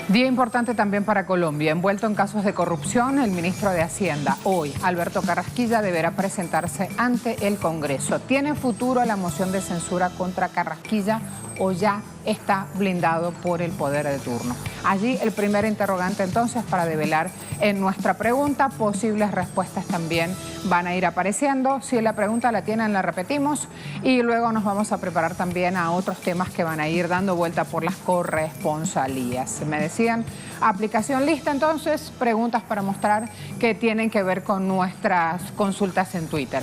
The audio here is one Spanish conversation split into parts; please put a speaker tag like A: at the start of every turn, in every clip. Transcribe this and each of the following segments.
A: Día importante también para Colombia. Envuelto en casos de corrupción, el ministro de Hacienda, hoy, Alberto Carrasquilla, deberá presentarse ante el Congreso. ¿Tiene futuro la moción de censura contra Carrasquilla o ya está blindado por el poder de turno? Allí el primer interrogante entonces para develar en nuestra pregunta. Posibles respuestas también van a ir apareciendo. Si la pregunta la tienen, la repetimos y luego nos vamos a preparar también a otros temas que van a ir dando vuelta por las corresponsalías. Me decían, aplicación lista entonces, preguntas para mostrar que tienen que ver con nuestras consultas en Twitter.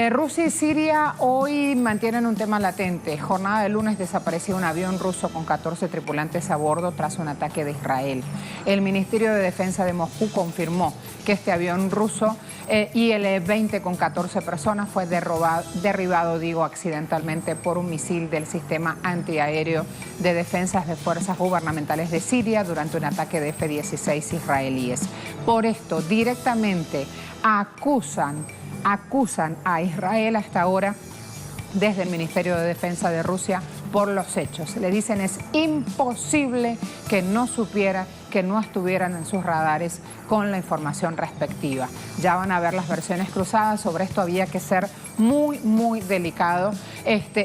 A: Rusia y Siria hoy mantienen un tema latente. Jornada de lunes desapareció un avión ruso con 14 tripulantes a bordo tras un ataque de Israel. El Ministerio de Defensa de Moscú confirmó que este avión ruso IL-20 con 14 personas fue derribado accidentalmente por un misil del sistema antiaéreo de defensas de fuerzas gubernamentales de Siria durante un ataque de F-16 israelíes. Por esto, directamente acusan a Israel hasta ahora desde el Ministerio de Defensa de Rusia por los hechos. Le dicen es imposible que no supiera, que no estuvieran en sus radares con la información respectiva. Ya van a ver las versiones cruzadas. Sobre esto había que ser muy delicado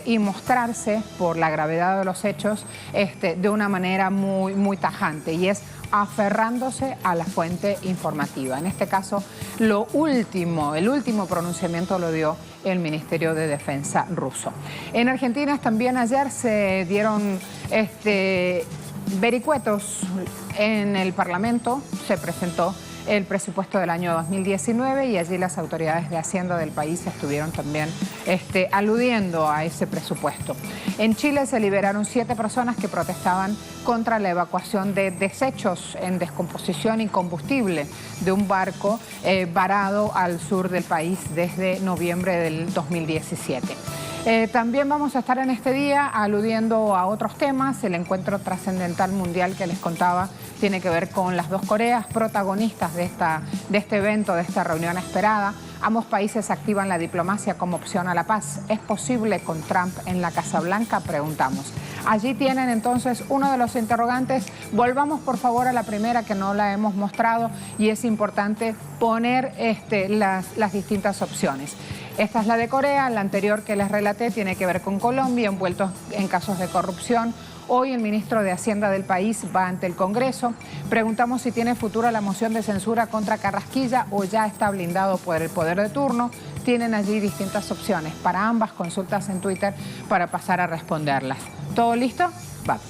A: y mostrarse por la gravedad de los hechos de una manera muy tajante, y es aferrándose a la fuente informativa. En este caso, el último pronunciamiento lo dio el Ministerio de Defensa ruso. En Argentina también ayer se dieron vericuetos en el Parlamento. Se presentó el presupuesto del año 2019 y allí las autoridades de Hacienda del país estuvieron también aludiendo a ese presupuesto. En Chile se liberaron 7 personas que protestaban contra la evacuación de desechos en descomposición y combustible de un barco varado al sur del país desde noviembre del 2017. También vamos a estar en este día aludiendo a otros temas. El encuentro trascendental mundial que les contaba tiene que ver con las dos Coreas, protagonistas de este evento, de esta reunión esperada. Ambos países activan la diplomacia como opción a la paz. ¿Es posible con Trump en la Casa Blanca? Preguntamos. Allí tienen entonces uno de los interrogantes. Volvamos por favor a la primera que no la hemos mostrado y es importante poner las distintas opciones. Esta es la de Corea, la anterior que les relaté tiene que ver con Colombia, envueltos en casos de corrupción. Hoy el ministro de Hacienda del país va ante el Congreso. Preguntamos si tiene futuro la moción de censura contra Carrasquilla o ya está blindado por el poder de turno. Tienen allí distintas opciones para ambas consultas en Twitter para pasar a responderlas. ¿Todo listo? Vamos.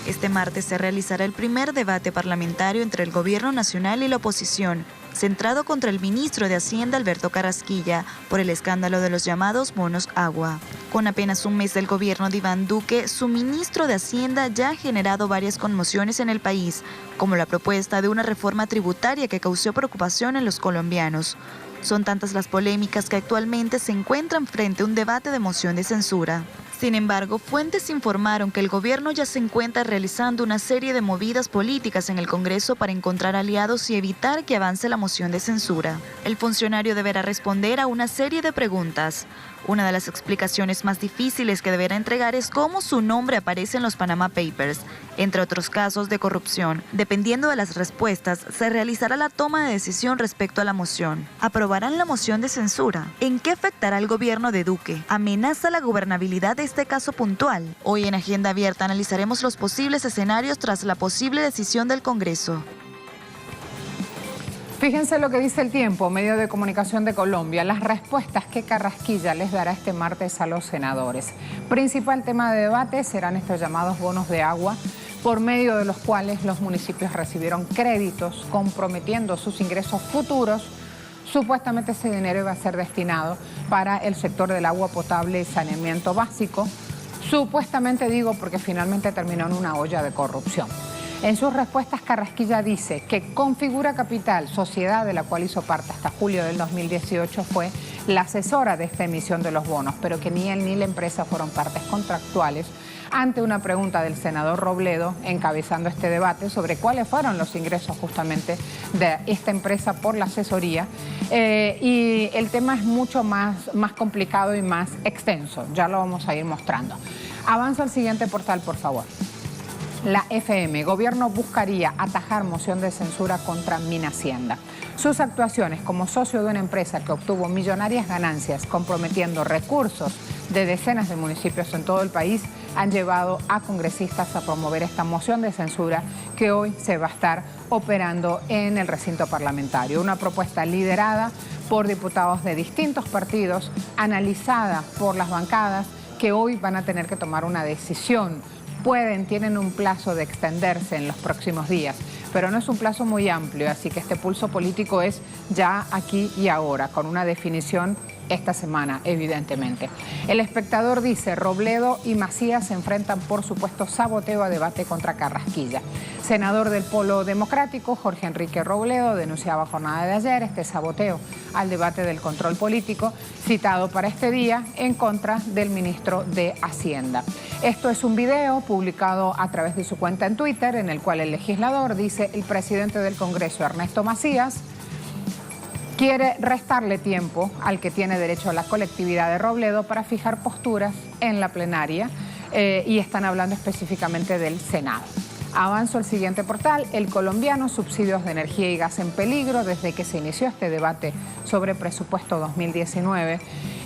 B: Este martes se realizará el primer debate parlamentario entre el Gobierno Nacional y la oposición, centrado contra el ministro de Hacienda, Alberto Carrasquilla, por el escándalo de los llamados bonos agua. Con apenas un mes del gobierno de Iván Duque, su ministro de Hacienda ya ha generado varias conmociones en el país, como la propuesta de una reforma tributaria que causó preocupación en los colombianos. Son tantas las polémicas que actualmente se encuentran frente a un debate de moción de censura. Sin embargo, fuentes informaron que el gobierno ya se encuentra realizando una serie de movidas políticas en el Congreso para encontrar aliados y evitar que avance la moción de censura. El funcionario deberá responder a una serie de preguntas. Una de las explicaciones más difíciles que deberá entregar es cómo su nombre aparece en los Panama Papers, entre otros casos de corrupción. Dependiendo de las respuestas, se realizará la toma de decisión respecto a la moción. ¿Aprobarán la moción de censura? ¿En qué afectará al gobierno de Duque? ¿Amenaza la gobernabilidad de este caso puntual? Hoy en Agenda Abierta analizaremos los posibles escenarios tras la posible decisión del Congreso.
A: Fíjense lo que dice El Tiempo, medio de comunicación de Colombia, las respuestas que Carrasquilla les dará este martes a los senadores. Principal tema de debate serán estos llamados bonos de agua, por medio de los cuales los municipios recibieron créditos comprometiendo sus ingresos futuros. Supuestamente ese dinero iba a ser destinado para el sector del agua potable y saneamiento básico. Supuestamente digo porque finalmente terminó en una olla de corrupción. En sus respuestas, Carrasquilla dice que Configura Capital, sociedad de la cual hizo parte hasta julio del 2018, fue la asesora de esta emisión de los bonos, pero que ni él ni la empresa fueron partes contractuales. Ante una pregunta del senador Robledo, encabezando este debate sobre cuáles fueron los ingresos justamente de esta empresa por la asesoría, y el tema es mucho más complicado y más extenso, ya lo vamos a ir mostrando. Avanza al siguiente portal, por favor. La FM, gobierno buscaría atajar moción de censura contra Minhacienda. Sus actuaciones como socio de una empresa que obtuvo millonarias ganancias comprometiendo recursos de decenas de municipios en todo el país han llevado a congresistas a promover esta moción de censura que hoy se va a estar operando en el recinto parlamentario. Una propuesta liderada por diputados de distintos partidos, analizada por las bancadas que hoy van a tener que tomar una decisión. Tienen un plazo de extenderse en los próximos días, pero no es un plazo muy amplio, así que este pulso político es ya aquí y ahora, con una definición esta semana, evidentemente. El Espectador dice, Robledo y Macías se enfrentan por supuesto saboteo a debate contra Carrasquilla. Senador del Polo Democrático, Jorge Enrique Robledo, denunciaba jornada de ayer este saboteo al debate del control político, citado para este día en contra del ministro de Hacienda. Esto es un video publicado a través de su cuenta en Twitter, en el cual el legislador dice, el presidente del Congreso, Ernesto Macías, quiere restarle tiempo al que tiene derecho a la colectividad de Robledo para fijar posturas en la plenaria y están hablando específicamente del Senado. Avanzo al siguiente portal, El Colombiano, subsidios de energía y gas en peligro. Desde que se inició este debate sobre presupuesto 2019,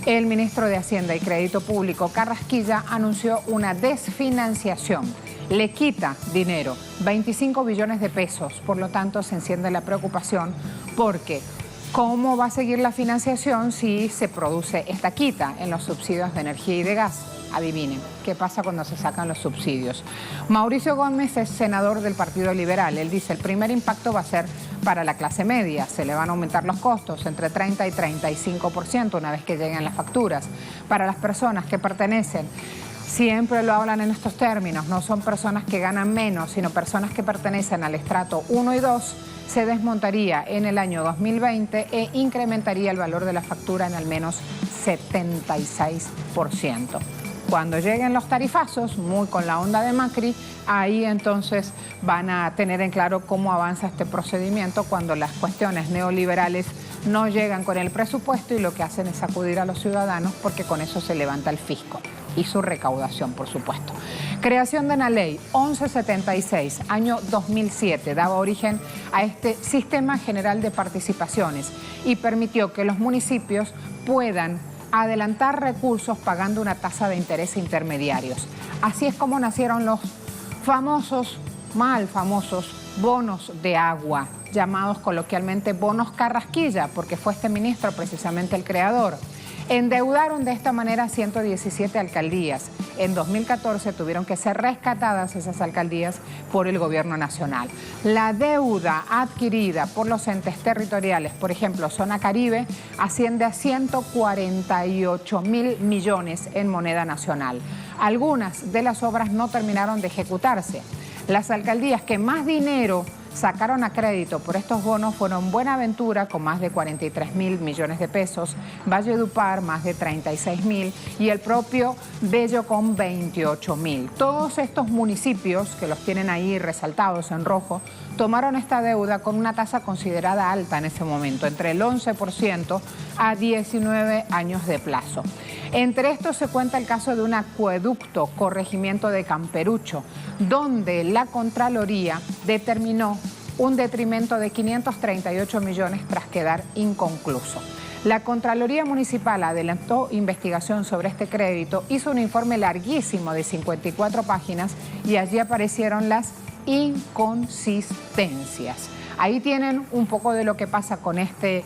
A: el ministro de Hacienda y Crédito Público, Carrasquilla, anunció una desfinanciación. Le quita dinero, 25 billones de pesos, por lo tanto se enciende la preocupación porque ¿cómo va a seguir la financiación si se produce esta quita en los subsidios de energía y de gas? Adivinen, ¿qué pasa cuando se sacan los subsidios? Mauricio Gómez es senador del Partido Liberal. Él dice, el primer impacto va a ser para la clase media. Se le van a aumentar los costos entre 30 y 35% una vez que lleguen las facturas. Para las personas que pertenecen, siempre lo hablan en estos términos, no son personas que ganan menos, sino personas que pertenecen al estrato 1 y 2, se desmontaría en el año 2020 e incrementaría el valor de la factura en al menos 76%. Cuando lleguen los tarifazos, muy con la onda de Macri, ahí entonces van a tener en claro cómo avanza este procedimiento cuando las cuestiones neoliberales no llegan con el presupuesto y lo que hacen es sacudir a los ciudadanos porque con eso se levanta el fisco y su recaudación, por supuesto. Creación de una ley 1176, año 2007, daba origen a este Sistema General de Participaciones y permitió que los municipios puedan adelantar recursos pagando una tasa de interés intermediarios. Así es como nacieron los famosos, mal famosos, bonos de agua, llamados coloquialmente bonos Carrasquilla, porque fue este ministro precisamente el creador. Endeudaron de esta manera 117 alcaldías. En 2014 tuvieron que ser rescatadas esas alcaldías por el gobierno nacional. La deuda adquirida por los entes territoriales, por ejemplo, Zona Caribe, asciende a 148.000 millones en moneda nacional. Algunas de las obras no terminaron de ejecutarse. Las alcaldías que más dinero sacaron a crédito por estos bonos fueron Buenaventura con más de 43.000 millones de pesos, Valledupar más de 36.000 y el propio Bello con 28.000. Todos estos municipios que los tienen ahí resaltados en rojo tomaron esta deuda con una tasa considerada alta en ese momento, entre el 11% a 19 años de plazo. Entre estos se cuenta el caso de un acueducto, corregimiento de Camperucho, donde la Contraloría determinó un detrimento de 538 millones tras quedar inconcluso. La Contraloría Municipal adelantó investigación sobre este crédito, hizo un informe larguísimo de 54 páginas y allí aparecieron las inconsistencias. Ahí tienen un poco de lo que pasa con este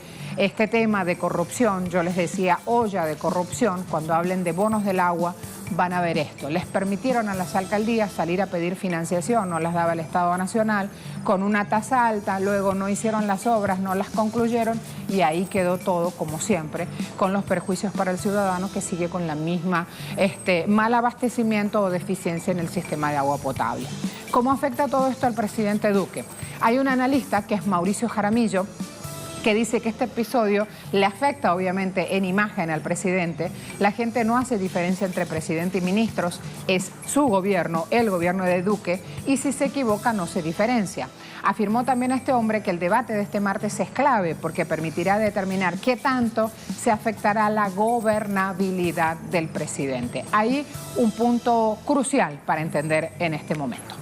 A: tema de corrupción. Yo les decía olla de corrupción. Cuando hablen de bonos del agua van a ver esto. Les permitieron a las alcaldías salir a pedir financiación, no las daba el Estado Nacional, con una tasa alta, luego no hicieron las obras, no las concluyeron y ahí quedó todo, como siempre, con los perjuicios para el ciudadano que sigue con la misma mal abastecimiento o deficiencia en el sistema de agua potable. ¿Cómo afecta todo esto al presidente Duque? Hay un analista que es Mauricio Jaramillo, que dice que este episodio le afecta obviamente en imagen al presidente. La gente no hace diferencia entre presidente y ministros, es su gobierno, el gobierno de Duque, y si se equivoca no se diferencia. Afirmó también este hombre que el debate de este martes es clave porque permitirá determinar qué tanto se afectará la gobernabilidad del presidente. Ahí un punto crucial para entender en este momento.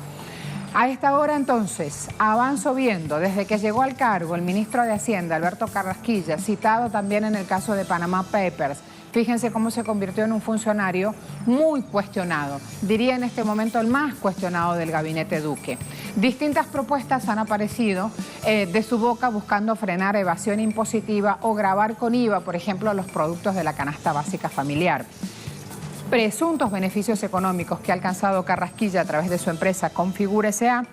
A: A esta hora entonces, avanzo viendo, desde que llegó al cargo el ministro de Hacienda, Alberto Carrasquilla, citado también en el caso de Panama Papers, fíjense cómo se convirtió en un funcionario muy cuestionado, diría en este momento el más cuestionado del gabinete Duque. Distintas propuestas han aparecido de su boca buscando frenar evasión impositiva o gravar con IVA, por ejemplo, los productos de la canasta básica familiar. Presuntos beneficios económicos que ha alcanzado Carrasquilla a través de su empresa Configura S.A.,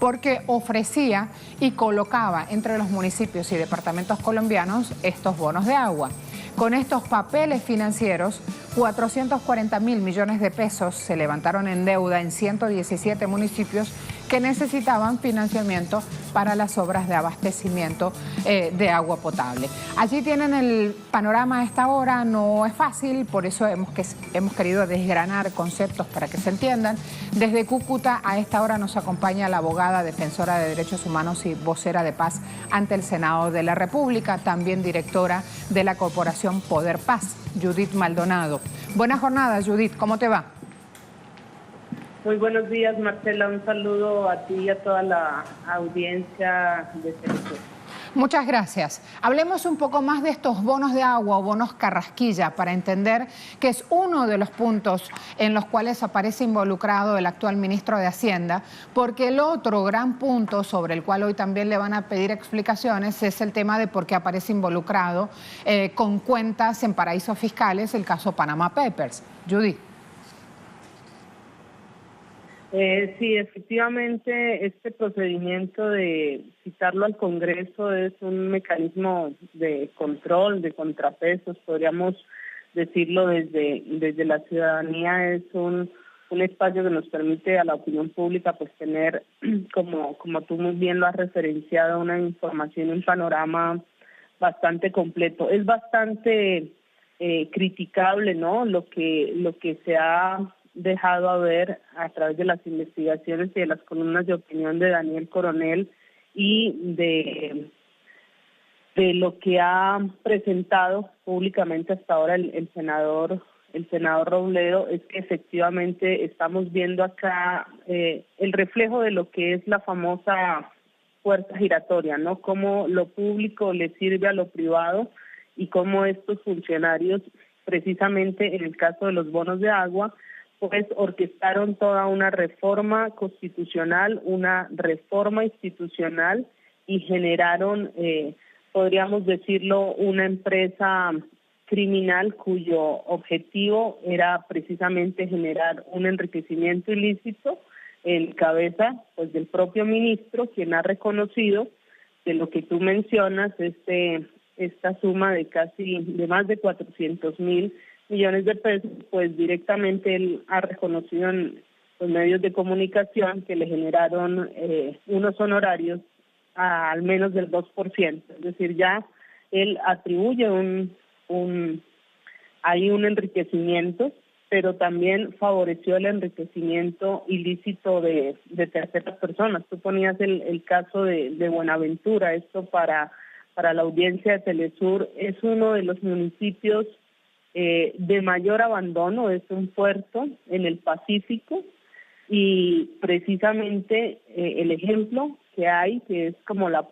A: porque ofrecía y colocaba entre los municipios y departamentos colombianos estos bonos de agua. Con estos papeles financieros, 440.000 millones de pesos se levantaron en deuda en 117 municipios que necesitaban financiamiento para las obras de abastecimiento de agua potable. Allí tienen el panorama a esta hora, no es fácil, por eso hemos querido desgranar conceptos para que se entiendan. Desde Cúcuta a esta hora nos acompaña la abogada, defensora de derechos humanos y vocera de paz ante el Senado de la República, también directora de la Corporación Poder Paz, Judith Maldonado. Buena jornada, Judith, ¿cómo te va?
C: Muy buenos días, Marcela. Un saludo a ti y a toda la audiencia de Telesur.
A: Muchas gracias. Hablemos un poco más de estos bonos de agua o bonos Carrasquilla para entender que es uno de los puntos en los cuales aparece involucrado el actual ministro de Hacienda, porque el otro gran punto sobre el cual hoy también le van a pedir explicaciones es el tema de por qué aparece involucrado con cuentas en paraísos fiscales, el caso Panama Papers. Judith.
C: Sí, efectivamente, este procedimiento de citarlo al Congreso es un mecanismo de control, de contrapesos, podríamos decirlo desde la ciudadanía. Es un espacio que nos permite a la opinión pública pues tener, como tú muy bien lo has referenciado, una información, un panorama bastante completo. Es bastante criticable, ¿no?, lo que se ha dejado a ver a través de las investigaciones y de las columnas de opinión de Daniel Coronel y de lo que ha presentado públicamente hasta ahora el senador Robledo, es que efectivamente estamos viendo acá el reflejo de lo que es la famosa puerta giratoria, ¿no? Cómo lo público le sirve a lo privado y cómo estos funcionarios, precisamente en el caso de los bonos de agua, pues orquestaron toda una reforma constitucional, una reforma institucional y generaron, podríamos decirlo, una empresa criminal cuyo objetivo era precisamente generar un enriquecimiento ilícito en cabeza pues del propio ministro, quien ha reconocido de lo que tú mencionas, esta suma de más de 400.000 millones de pesos, pues directamente él ha reconocido en los medios de comunicación que le generaron unos honorarios al menos del 2%, es decir, ya él atribuye hay un enriquecimiento, pero también favoreció el enriquecimiento ilícito de terceras personas. Tú ponías el caso de Buenaventura. Esto para la audiencia de Telesur es uno de los municipios de mayor abandono, es un puerto en el Pacífico y precisamente el ejemplo que hay, que es como la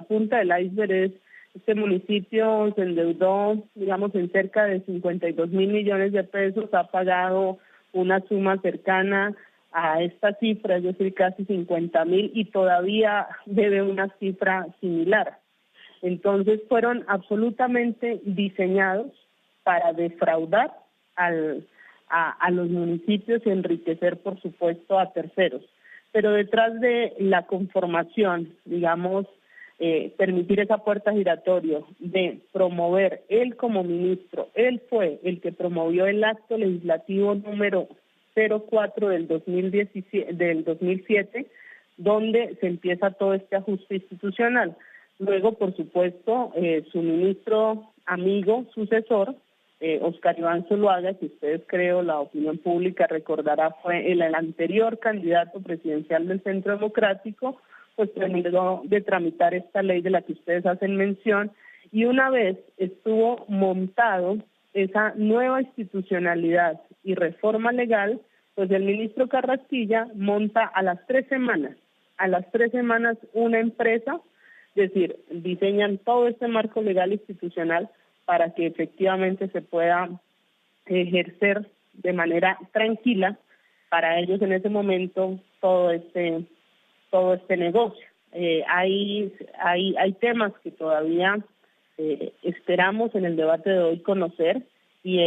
C: punta del iceberg, es este municipio se endeudó, digamos, en cerca de 52.000 millones de pesos, ha pagado una suma cercana a esta cifra, es decir, casi 50.000, y todavía debe una cifra similar. Entonces fueron absolutamente diseñados para defraudar a los municipios y enriquecer, por supuesto, a terceros. Pero detrás de la conformación, digamos, permitir esa puerta giratoria de promover, él como ministro, él fue el que promovió el acto legislativo número 04 del 2007, donde se empieza todo este ajuste institucional. Luego, por supuesto, su ministro amigo, sucesor, Oscar Iván Zuluaga, que ustedes, creo, la opinión pública recordará, fue el anterior candidato presidencial del Centro Democrático, pues terminó de tramitar esta ley de la que ustedes hacen mención, y una vez estuvo montado esa nueva institucionalidad y reforma legal, Pues el ministro Carrasquilla monta a las 3 semanas, una empresa, es decir, diseñan todo este marco legal institucional para que efectivamente se pueda ejercer de manera tranquila para ellos en ese momento todo este negocio. Hay temas que todavía esperamos en el debate de hoy conocer, y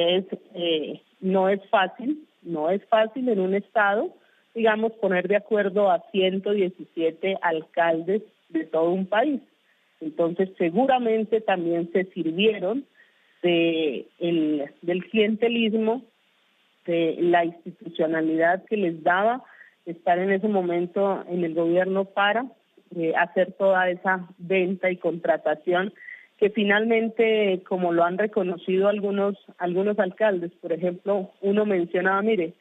C: no es fácil en un estado, digamos, poner de acuerdo a 117 alcaldes de todo un país. Entonces seguramente también se sirvieron del clientelismo, de la institucionalidad que les daba estar en ese momento en el gobierno para hacer toda esa venta y contratación que finalmente, como lo han reconocido algunos alcaldes, por ejemplo, uno mencionaba, mire,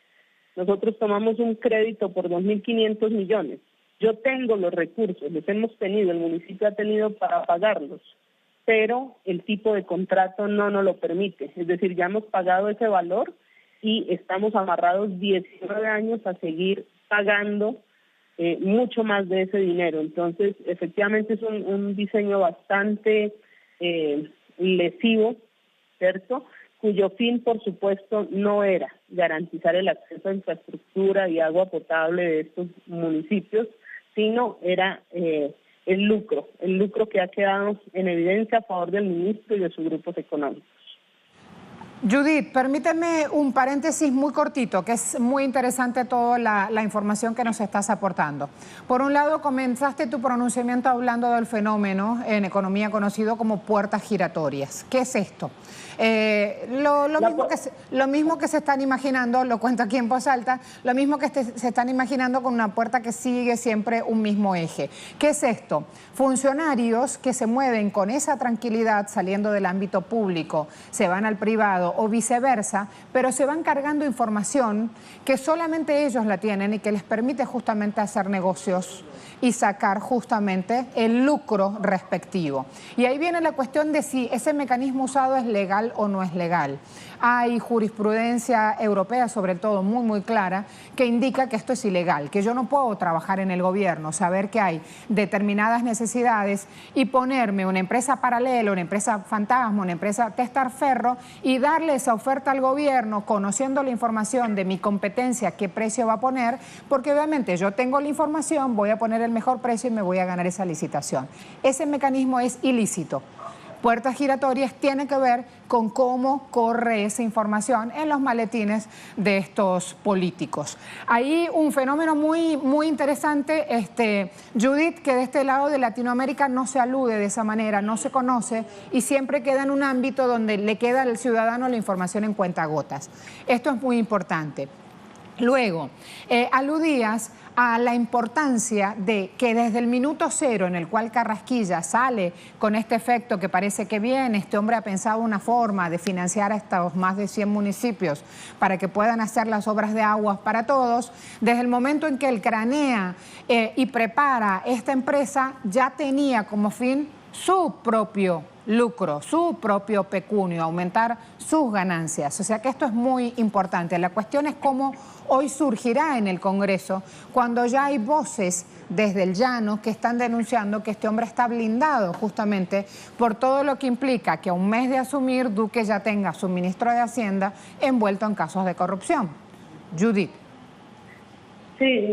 C: nosotros tomamos un crédito por 2.500 millones, yo tengo los recursos, los hemos tenido, el municipio ha tenido para pagarlos, pero el tipo de contrato no nos lo permite, es decir, ya hemos pagado ese valor y estamos amarrados 19 años a seguir pagando mucho más de ese dinero. Entonces, efectivamente es un diseño bastante lesivo, ¿cierto?, cuyo fin, por supuesto, no era garantizar el acceso a infraestructura y agua potable de estos municipios, sino era el lucro que ha quedado en evidencia a favor del ministro y de sus grupos económicos.
A: Judith, permíteme un paréntesis muy cortito, que es muy interesante toda la información que nos estás aportando. Por un lado, comenzaste tu pronunciamiento hablando del fenómeno en economía conocido como puertas giratorias. ¿Qué es esto? Lo mismo que se están imaginando, lo cuento aquí en voz alta, lo mismo que se están imaginando con una puerta que sigue siempre un mismo eje. ¿Qué es esto? Funcionarios que se mueven con esa tranquilidad saliendo del ámbito público, se van al privado o viceversa, pero se van cargando información que solamente ellos la tienen y que les permite justamente hacer negocios y sacar justamente el lucro respectivo. Y ahí viene la cuestión de si ese mecanismo usado es legal o no es legal. Hay jurisprudencia europea, sobre todo muy clara, que indica que esto es ilegal, que yo no puedo trabajar en el gobierno, saber que hay determinadas necesidades y ponerme una empresa paralela, una empresa fantasma, una empresa testaferro y darle esa oferta al gobierno conociendo la información de mi competencia, qué precio va a poner, porque obviamente yo tengo la información, voy a poner el mejor precio y me voy a ganar esa licitación. Ese mecanismo es ilícito. Puertas giratorias tiene que ver con cómo corre esa información en los maletines de estos políticos. Hay un fenómeno muy interesante, Judith, que de este lado de Latinoamérica no se alude de esa manera, no se conoce y siempre queda en un ámbito donde le queda al ciudadano la información en cuentagotas. Esto es muy importante. Luego, aludías a la importancia de que desde el minuto cero en el cual Carrasquilla sale con este efecto que parece que viene, este hombre ha pensado una forma de financiar a estos más de 100 municipios para que puedan hacer las obras de aguas para todos, desde el momento en que él cranea y prepara esta empresa, ya tenía como fin su propio lucro, su propio pecunio, aumentar sus ganancias. O sea que esto es muy importante. La cuestión es cómo hoy surgirá en el Congreso cuando ya hay voces desde el llano que están denunciando que este hombre está blindado justamente por todo lo que implica que a un mes de asumir Duque ya tenga a su ministro de Hacienda envuelto en casos de corrupción. Judith.
C: Sí,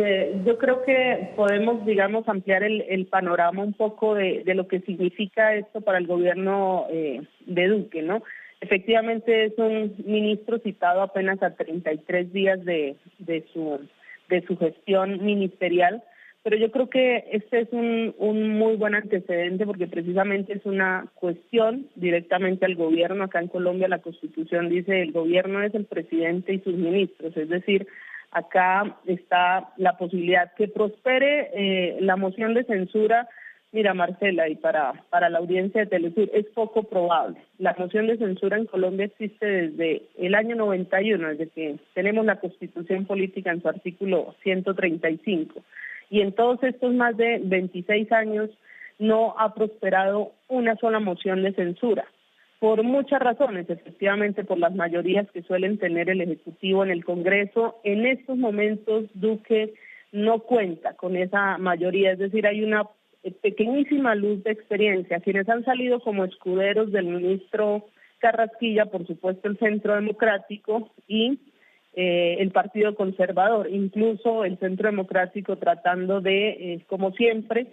C: yo creo que podemos, digamos, ampliar el panorama un poco de lo que significa esto para el gobierno de Duque, ¿no? Efectivamente es un ministro citado apenas a 33 días de su gestión ministerial, pero yo creo que este es un muy buen antecedente porque precisamente es una cuestión directamente al gobierno. Acá en Colombia la Constitución dice el gobierno es el presidente y sus ministros, es decir, acá está la posibilidad que prospere la moción de censura. Mira, Marcela, y para la audiencia de Telesur, es poco probable. La moción de censura en Colombia existe desde el año 91, desde que tenemos la Constitución Política en su artículo 135. Y en todos estos más de 26 años no ha prosperado una sola moción de censura. por muchas razones, efectivamente por las mayorías que suelen tener el Ejecutivo en el Congreso. En estos momentos Duque no cuenta con esa mayoría, es decir, hay una pequeñísima luz de experiencia. Quienes han salido como escuderos del ministro Carrasquilla, por supuesto el Centro Democrático y el Partido Conservador, incluso el Centro Democrático tratando de, como siempre,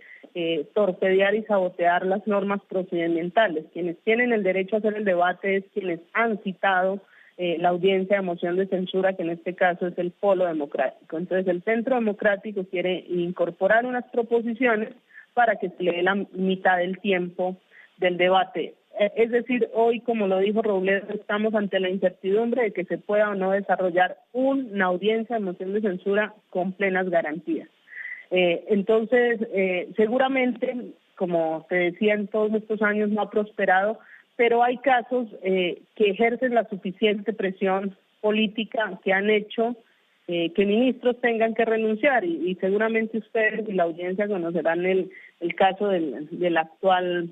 C: torpedear y sabotear las normas procedimentales. Quienes tienen el derecho a hacer el debate es quienes han citado la audiencia de moción de censura, que en este caso es el Polo Democrático. Entonces el Centro Democrático quiere incorporar unas proposiciones para que se le dé la mitad del tiempo del debate. Es decir, hoy, como lo dijo Robledo, estamos ante la incertidumbre de que se pueda o no desarrollar una audiencia de moción de censura con plenas garantías. Entonces, seguramente, como te decía, en todos estos años no ha prosperado, pero hay casos que ejercen la suficiente presión política que han hecho que ministros tengan que renunciar y seguramente ustedes y la audiencia conocerán el caso del actual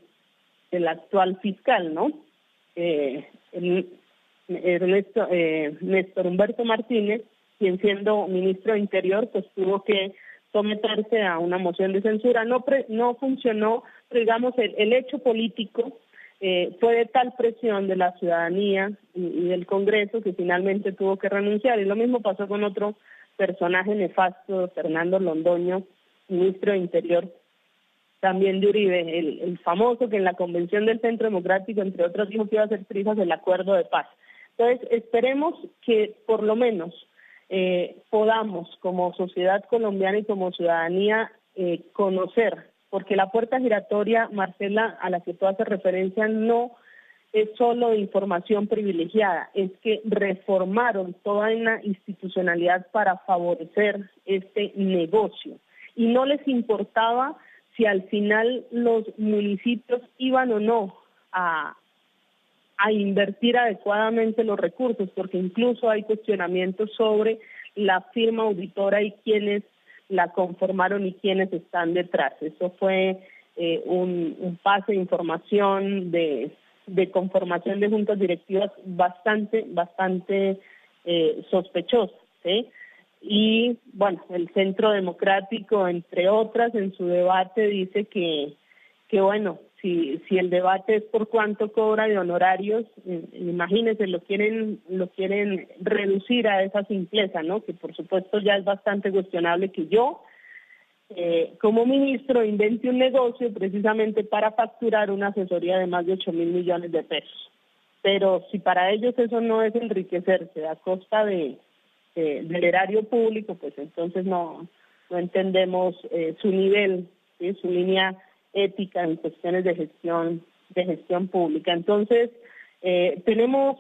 C: fiscal, ¿no? Néstor Humberto Martínez, quien siendo ministro de Interior, pues tuvo que someterse a una moción de censura. No funcionó, pero digamos el hecho político fue de tal presión de la ciudadanía y del Congreso que finalmente tuvo que renunciar. Y lo mismo pasó con otro personaje nefasto, Fernando Londoño, ministro de Interior, también de Uribe, el famoso que en la convención del Centro Democrático, entre otros, dijo que iba a hacer trizas el acuerdo de paz. Entonces, esperemos que por lo menos podamos, como sociedad colombiana y como ciudadanía, conocer, porque la puerta giratoria, Marcela, a la que tú haces referencia, no es solo de información privilegiada, es que reformaron toda una institucionalidad para favorecer este negocio. Y no les importaba si al final los municipios iban o no a invertir adecuadamente los recursos, porque incluso hay cuestionamientos sobre la firma auditora y quiénes la conformaron y quiénes están detrás. Eso fue un pase de información de conformación de juntas directivas bastante sospechosa, ¿sí? Y bueno, el Centro Democrático, entre otras, en su debate dice que bueno, si el debate es por cuánto cobra de honorarios, imagínense, lo quieren reducir a esa simpleza, ¿no? Que por supuesto ya es bastante cuestionable que yo, como ministro, invente un negocio precisamente para facturar una asesoría de más de 8.000 millones de pesos. Pero si para ellos eso no es enriquecerse a costa del erario público, pues entonces no entendemos su nivel, ¿sí? Su línea ética en cuestiones de gestión pública. Entonces, tenemos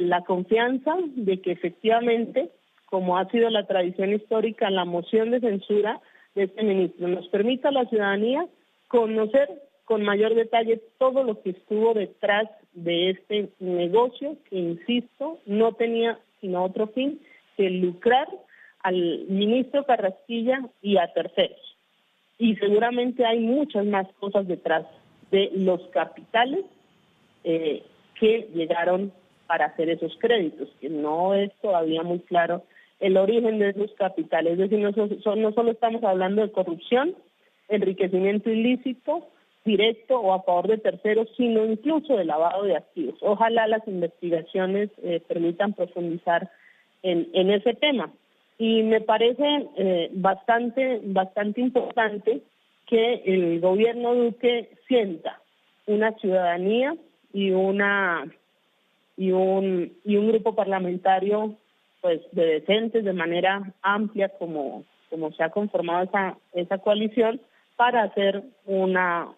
C: la confianza de que efectivamente, como ha sido la tradición histórica, la moción de censura de este ministro nos permita a la ciudadanía conocer con mayor detalle todo lo que estuvo detrás de este negocio que, insisto, no tenía sino otro fin que lucrar al ministro Carrasquilla y a terceros. Y seguramente hay muchas más cosas detrás de los capitales que llegaron para hacer esos créditos, que no es todavía muy claro el origen de esos capitales. Es decir, no solo estamos hablando de corrupción, enriquecimiento ilícito, directo o a favor de terceros, sino incluso de lavado de activos. Ojalá las investigaciones permitan profundizar en ese tema. Y me parece bastante importante que el gobierno Duque sienta una ciudadanía y un grupo parlamentario pues de decentes, de manera amplia, como se ha conformado esa coalición, para hacer una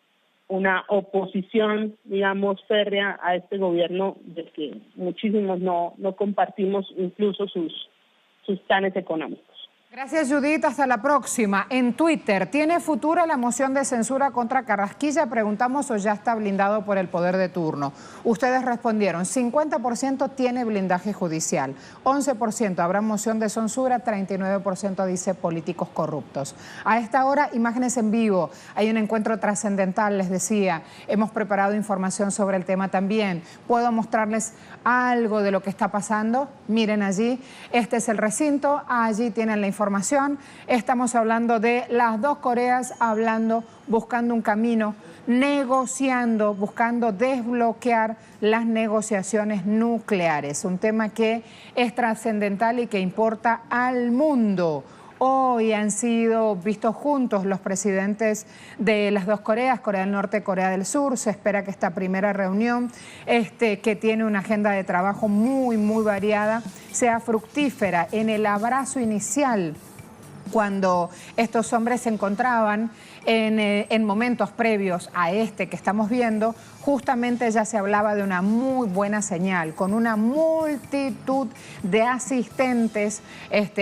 C: oposición, digamos, férrea a este gobierno del que muchísimos no compartimos incluso sus planes económicos.
A: Gracias, Judith. Hasta la próxima. En Twitter, ¿tiene futuro la moción de censura contra Carrasquilla? Preguntamos, o ya está blindado por el poder de turno. Ustedes respondieron, 50% tiene blindaje judicial, 11% habrá moción de censura, 39% dice políticos corruptos. A esta hora, imágenes en vivo. Hay un encuentro trascendental, les decía. Hemos preparado información sobre el tema también. ¿Puedo mostrarles algo de lo que está pasando? Miren allí, este es el recinto, allí tienen la información. Estamos hablando de las dos Coreas, buscando un camino, negociando, buscando desbloquear las negociaciones nucleares. Un tema que es trascendental y que importa al mundo. Hoy han sido vistos juntos los presidentes de las dos Coreas, Corea del Norte y Corea del Sur. Se espera que esta primera reunión, que tiene una agenda de trabajo muy variada, sea fructífera. En el abrazo inicial, cuando estos hombres se encontraban en momentos previos a este que estamos viendo, justamente ya se hablaba de una muy buena señal, con una multitud de asistentes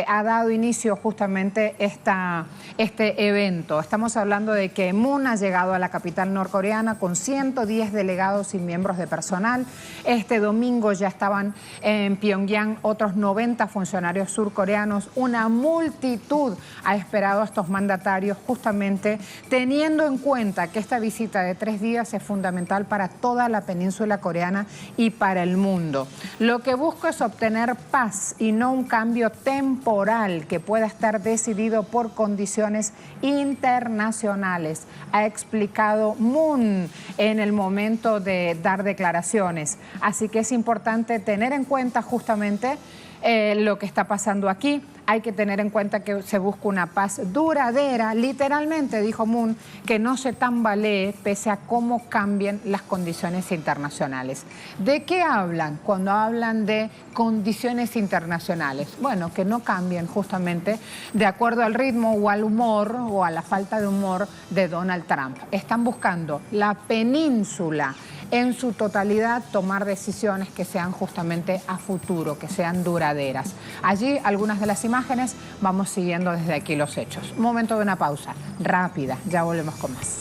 A: ha dado inicio justamente este evento. Estamos hablando de que Moon ha llegado a la capital norcoreana con 110 delegados y miembros de personal. Este domingo ya estaban en Pyongyang otros 90 funcionarios surcoreanos. Una multitud ha esperado a estos mandatarios, justamente teniendo en cuenta que esta visita de 3 días es fundamental para toda la península coreana y para el mundo. Lo que busco es obtener paz y no un cambio temporal que pueda estar decidido por condiciones internacionales, ha explicado Moon en el momento de dar declaraciones. Así que es importante tener en cuenta justamente lo que está pasando aquí. Hay que tener en cuenta que se busca una paz duradera, literalmente, dijo Moon, que no se tambalee pese a cómo cambien las condiciones internacionales. ¿De qué hablan cuando hablan de condiciones internacionales? Bueno, que no cambien justamente de acuerdo al ritmo o al humor o a la falta de humor de Donald Trump. Están buscando la península en su totalidad tomar decisiones que sean justamente a futuro, que sean duraderas. Allí algunas de las imágenes, vamos siguiendo desde aquí los hechos. Un momento de una pausa rápida, ya volvemos con más.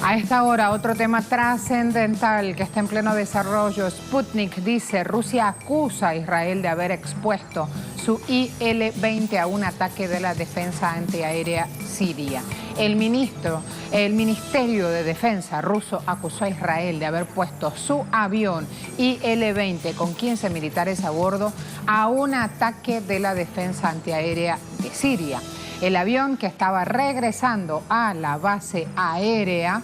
A: A esta hora, otro tema trascendental que está en pleno desarrollo. Sputnik dice, Rusia acusa a Israel de haber expuesto su IL-20 a un ataque de la defensa antiaérea siria. El Ministerio de Defensa ruso acusó a Israel de haber puesto su avión IL-20 con 15 militares a bordo a un ataque de la defensa antiaérea de Siria. El avión, que estaba regresando a la base aérea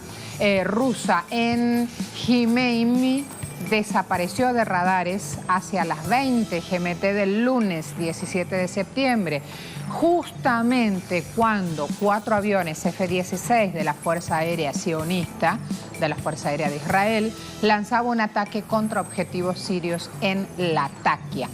A: rusa en Jimeimi, desapareció de radares hacia las 20 GMT del lunes 17 de septiembre, justamente cuando 4 aviones F-16 de la Fuerza Aérea Sionista, de la Fuerza Aérea de Israel, lanzaban un ataque contra objetivos sirios en Latakia.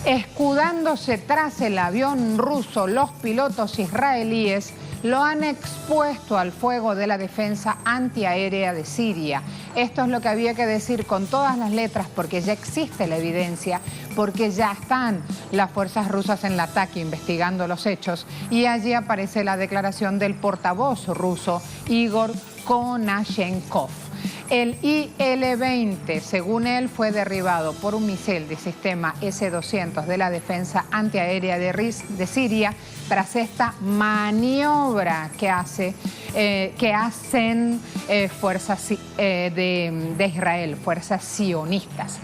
A: Escudándose tras el avión ruso, los pilotos israelíes lo han expuesto al fuego de la defensa antiaérea de Siria. Esto es lo que había que decir con todas las letras, porque ya existe la evidencia, porque ya están las fuerzas rusas en Latakia investigando los hechos, y allí aparece la declaración del portavoz ruso Igor Konashenkov. El IL-20, según él, fue derribado por un misil de sistema S-200 de la defensa antiaérea de Siria tras esta maniobra que hacen fuerzas de Israel, fuerzas sionistas.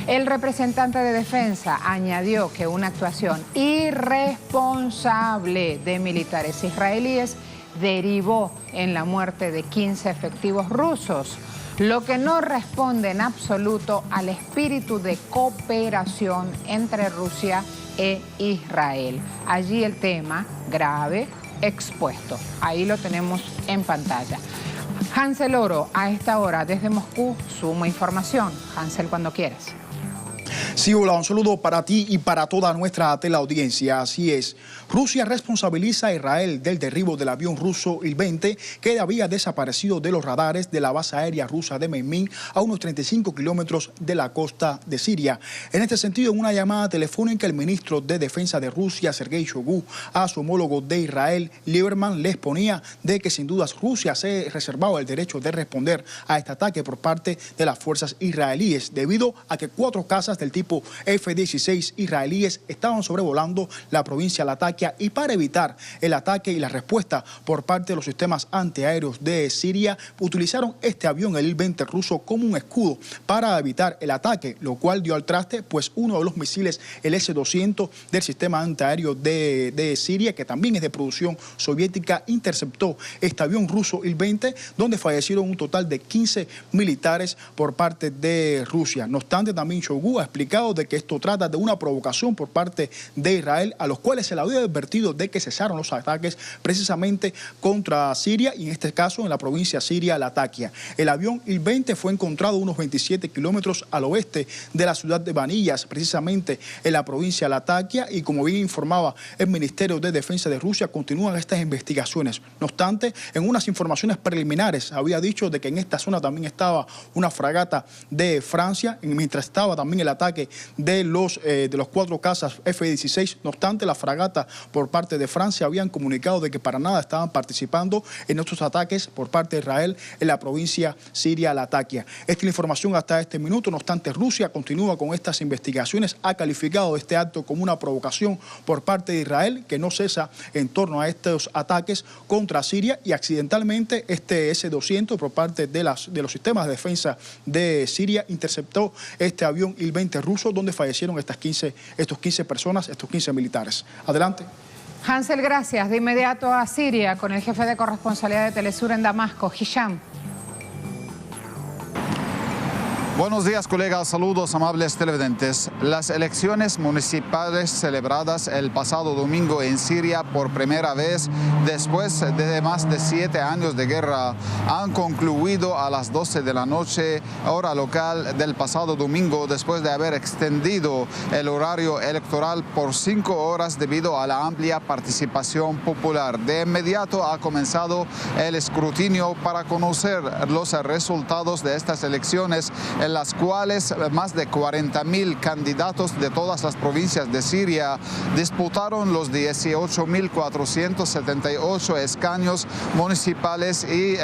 A: El representante de defensa añadió que una actuación irresponsable de militares israelíes derivó en la muerte de 15 efectivos rusos, lo que no responde en absoluto al espíritu de cooperación entre Rusia e Israel. Allí el tema grave expuesto. Ahí lo tenemos en pantalla. Hansel Oro, a esta hora desde Moscú, suma información. Hansel, cuando quieras.
D: Sí, hola, un saludo para ti y para toda nuestra teleaudiencia. Así es. Rusia responsabiliza a Israel del derribo del avión ruso Il-20 que había desaparecido de los radares de la base aérea rusa de Memmin a unos 35 kilómetros de la costa de Siria. En este sentido, en una llamada telefónica, el ministro de Defensa de Rusia, Sergei Shoigu, a su homólogo de Israel, Lieberman, le exponía de que sin dudas Rusia se reservaba el derecho de responder a este ataque por parte de las fuerzas israelíes, debido a que 4 cazas del tipo F-16 israelíes estaban sobrevolando la provincia Latakia, y para evitar el ataque y la respuesta por parte de los sistemas antiaéreos de Siria, utilizaron este avión, el Il-20 ruso, como un escudo para evitar el ataque, lo cual dio al traste, pues uno de los misiles, el S-200 del sistema antiaéreo de Siria, que también es de producción soviética, interceptó este avión ruso Il-20, donde fallecieron un total de 15 militares por parte de Rusia. No obstante, también Shoigu ha explicado de que esto trata de una provocación por parte de Israel, a los cuales se le había advertido de que cesaron los ataques precisamente contra Siria, y en este caso en la provincia siria Latakia. El avión Il-20 fue encontrado a unos 27 kilómetros al oeste de la ciudad de Baniyas, precisamente en la provincia Latakia, y como bien informaba el Ministerio de Defensa de Rusia, continúan estas investigaciones. No obstante, en unas informaciones preliminares había dicho de que en esta zona también estaba una fragata de Francia, mientras estaba también el ataque de los 4 cazas F-16. No obstante, la fragata por parte de Francia habían comunicado de que para nada estaban participando en estos ataques por parte de Israel en la provincia siria Latakia. Esta es la información hasta este minuto. No obstante, Rusia continúa con estas investigaciones. Ha calificado este acto como una provocación por parte de Israel, que no cesa en torno a estos ataques contra Siria, y accidentalmente este S-200 por parte de los sistemas de defensa de Siria interceptó este avión Il-20 ruso, donde fallecieron estos 15 personas, estos 15 militares. Adelante.
A: Hansel, gracias. De inmediato a Siria con el jefe de corresponsalía de Telesur en Damasco, Hisham.
E: Buenos días, colegas. Saludos, amables televidentes. Las elecciones municipales celebradas el pasado domingo en Siria por primera vez después de más de 7 años de guerra han concluido a las 12 de la noche, hora local del pasado domingo, después de haber extendido el horario electoral por 5 horas debido a la amplia participación popular. De inmediato ha comenzado el escrutinio para conocer los resultados de estas elecciones, en las cuales más de 40.000 candidatos de todas las provincias de Siria disputaron los 18.478 escaños municipales y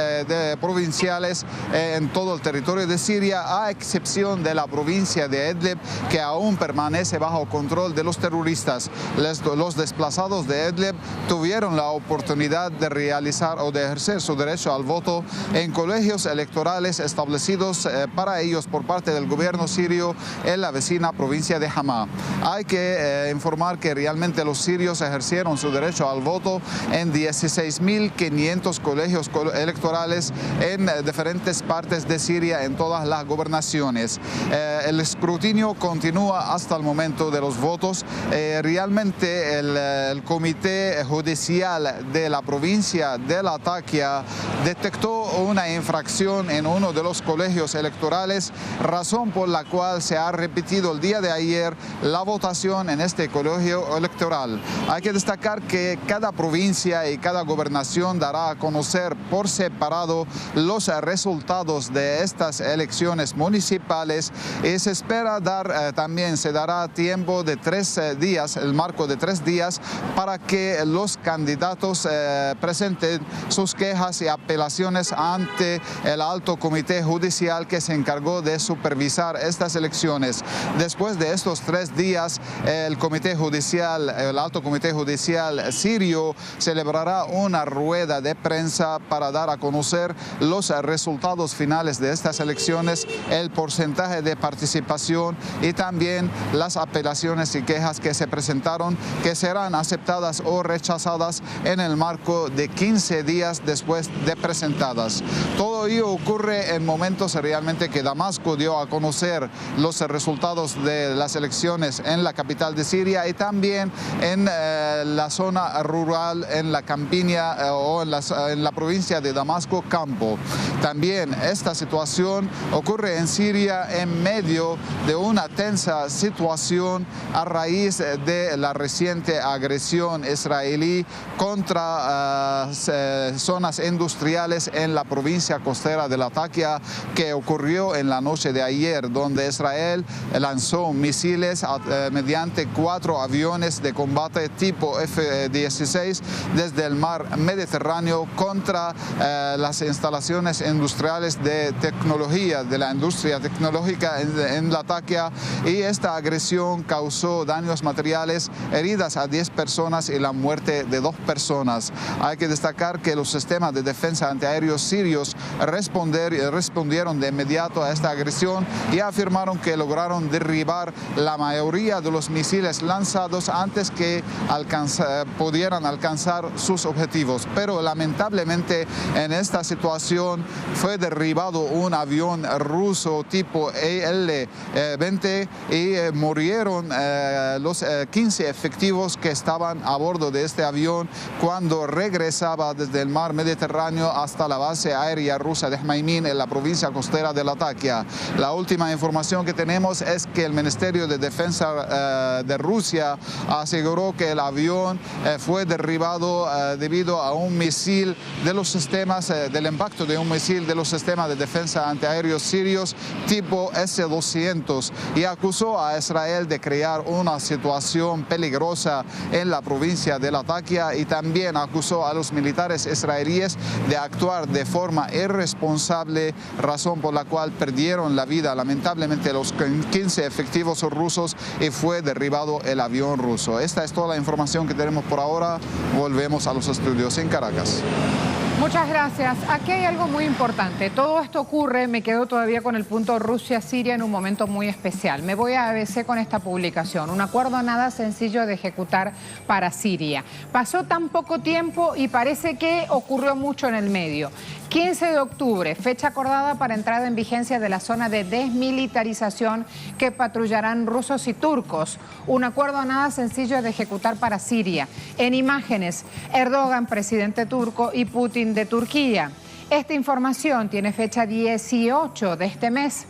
E: provinciales en todo el territorio de Siria, a excepción de la provincia de Idlib, que aún permanece bajo control de los terroristas. Los desplazados de Idlib tuvieron la oportunidad de realizar o de ejercer su derecho al voto en colegios electorales establecidos para ellos por parte del gobierno sirio en la vecina provincia de Hama. Hay que informar que realmente los sirios ejercieron su derecho al voto en 16.500 colegios electorales en diferentes partes de Siria, en todas las gobernaciones. El escrutinio continúa hasta el momento de los votos. Realmente el comité judicial de la provincia de Latakia detectó una infracción en uno de los colegios electorales, razón por la cual se ha repetido el día de ayer la votación en este colegio electoral. Hay que destacar que cada provincia y cada gobernación dará a conocer por separado los resultados de estas elecciones municipales, y se espera se dará tiempo de 3 días, el marco de 3 días, para que los candidatos presenten sus quejas y apelaciones ante el Alto Comité Judicial, que se encargó de supervisar estas elecciones. Después de estos 3 días, el Alto Comité Judicial sirio celebrará una rueda de prensa para dar a conocer los resultados finales de estas elecciones, el porcentaje de participación y también las apelaciones y quejas que se presentaron, que serán aceptadas o rechazadas en el marco de 15 días después de presentadas. Todo ello ocurre en momentos realmente que Damasco Damasco dio a conocer los resultados de las elecciones en la capital de Siria y también en la zona rural, en la campiña o en la provincia de Damasco, Campo. También esta situación ocurre en Siria en medio de una tensa situación a raíz de la reciente agresión israelí contra zonas industriales en la provincia costera de Latakia, que ocurrió en la noche de ayer, donde Israel lanzó misiles mediante 4 aviones de combate tipo F-16 desde el mar Mediterráneo contra las instalaciones industriales de tecnología, de la industria tecnológica en Latakia, y esta agresión causó daños materiales, heridas a 10 personas y la muerte de 2 personas. Hay que destacar que los sistemas de defensa antiaéreos sirios respondieron de inmediato a esta agresión y afirmaron que lograron derribar la mayoría de los misiles lanzados antes que pudieran alcanzar sus objetivos. Pero lamentablemente en esta situación fue derribado un avión ruso tipo AL-20 y murieron los 15 efectivos que estaban a bordo de este avión cuando regresaba desde el mar Mediterráneo hasta la base aérea rusa de Hmeimim en la provincia costera de Latakia. La última información que tenemos es que el Ministerio de Defensa de Rusia aseguró que el avión fue derribado debido a un misil de los sistemas, del impacto de un misil de los sistemas de defensa antiaéreos sirios tipo S-200, y acusó a Israel de crear una situación peligrosa en la provincia de Latakia, y también acusó a los militares israelíes de actuar de forma irresponsable, razón por la cual perdieron la vida lamentablemente los 15 efectivos rusos y fue derribado el avión ruso. Esta es toda la información que tenemos por ahora. Volvemos a los estudios en Caracas.
A: Muchas gracias. Aquí hay algo muy importante. Todo esto ocurre, me quedo todavía con el punto Rusia-Siria en un momento muy especial. Me voy a ABC con esta publicación. Un acuerdo nada sencillo de ejecutar para Siria. Pasó tan poco tiempo y parece que ocurrió mucho en el medio. 15 de octubre, fecha acordada para entrada en vigencia de la zona de desmilitarización que patrullarán rusos y turcos. Un acuerdo nada sencillo de ejecutar para Siria. En imágenes, Erdogan, presidente turco, y Putin de Turquía. Esta información tiene fecha 18 de este mes.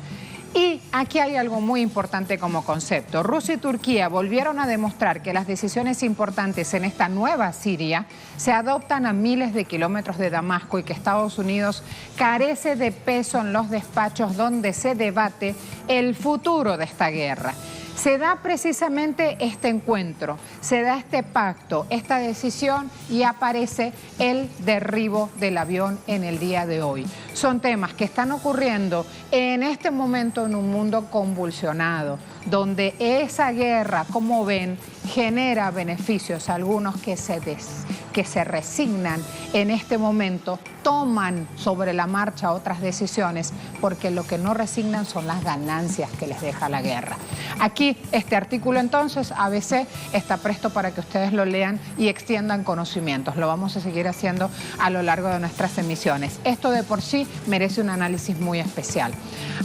A: Y aquí hay algo muy importante como concepto. Rusia y Turquía volvieron a demostrar que las decisiones importantes en esta nueva Siria se adoptan a miles de kilómetros de Damasco y que Estados Unidos carece de peso en los despachos donde se debate el futuro de esta guerra. Se da precisamente este encuentro, se da este pacto, esta decisión, y aparece el derribo del avión en el día de hoy. Son temas que están ocurriendo en este momento en un mundo convulsionado, donde esa guerra, como ven, genera beneficios. Algunos que se resignan en este momento toman sobre la marcha otras decisiones, porque lo que no resignan son las ganancias que les deja la guerra. Aquí este artículo entonces, ABC, está presto para que ustedes lo lean y extiendan conocimientos. Lo vamos a seguir haciendo a lo largo de nuestras emisiones. Esto de por sí merece un análisis muy especial.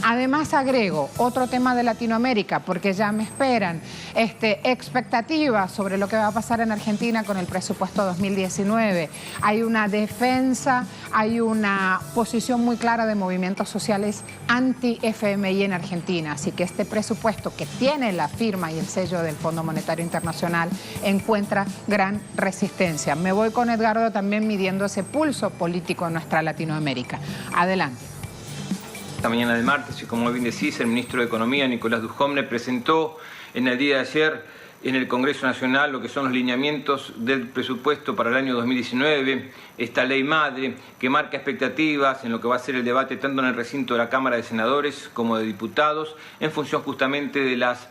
A: Además agrego otro tema de Latinoamérica, porque ya me esperan expectativas sobre lo que va a pasar en Argentina con el presupuesto 2019. Hay una defensa, hay una posición muy clara de movimientos sociales anti-FMI en Argentina, así que este presupuesto, que tiene la firma y el sello del Fondo Monetario Internacional, encuentra gran resistencia. Me voy con Edgardo también midiendo ese pulso político en nuestra Latinoamérica. Adelante.
F: Esta mañana del martes, y como bien decís, el ministro de Economía, Nicolás Dujovne, presentó en el día de ayer en el Congreso Nacional lo que son los lineamientos del presupuesto para el año 2019, esta ley madre que marca expectativas en lo que va a ser el debate tanto en el recinto de la Cámara de Senadores como de Diputados, en función justamente de las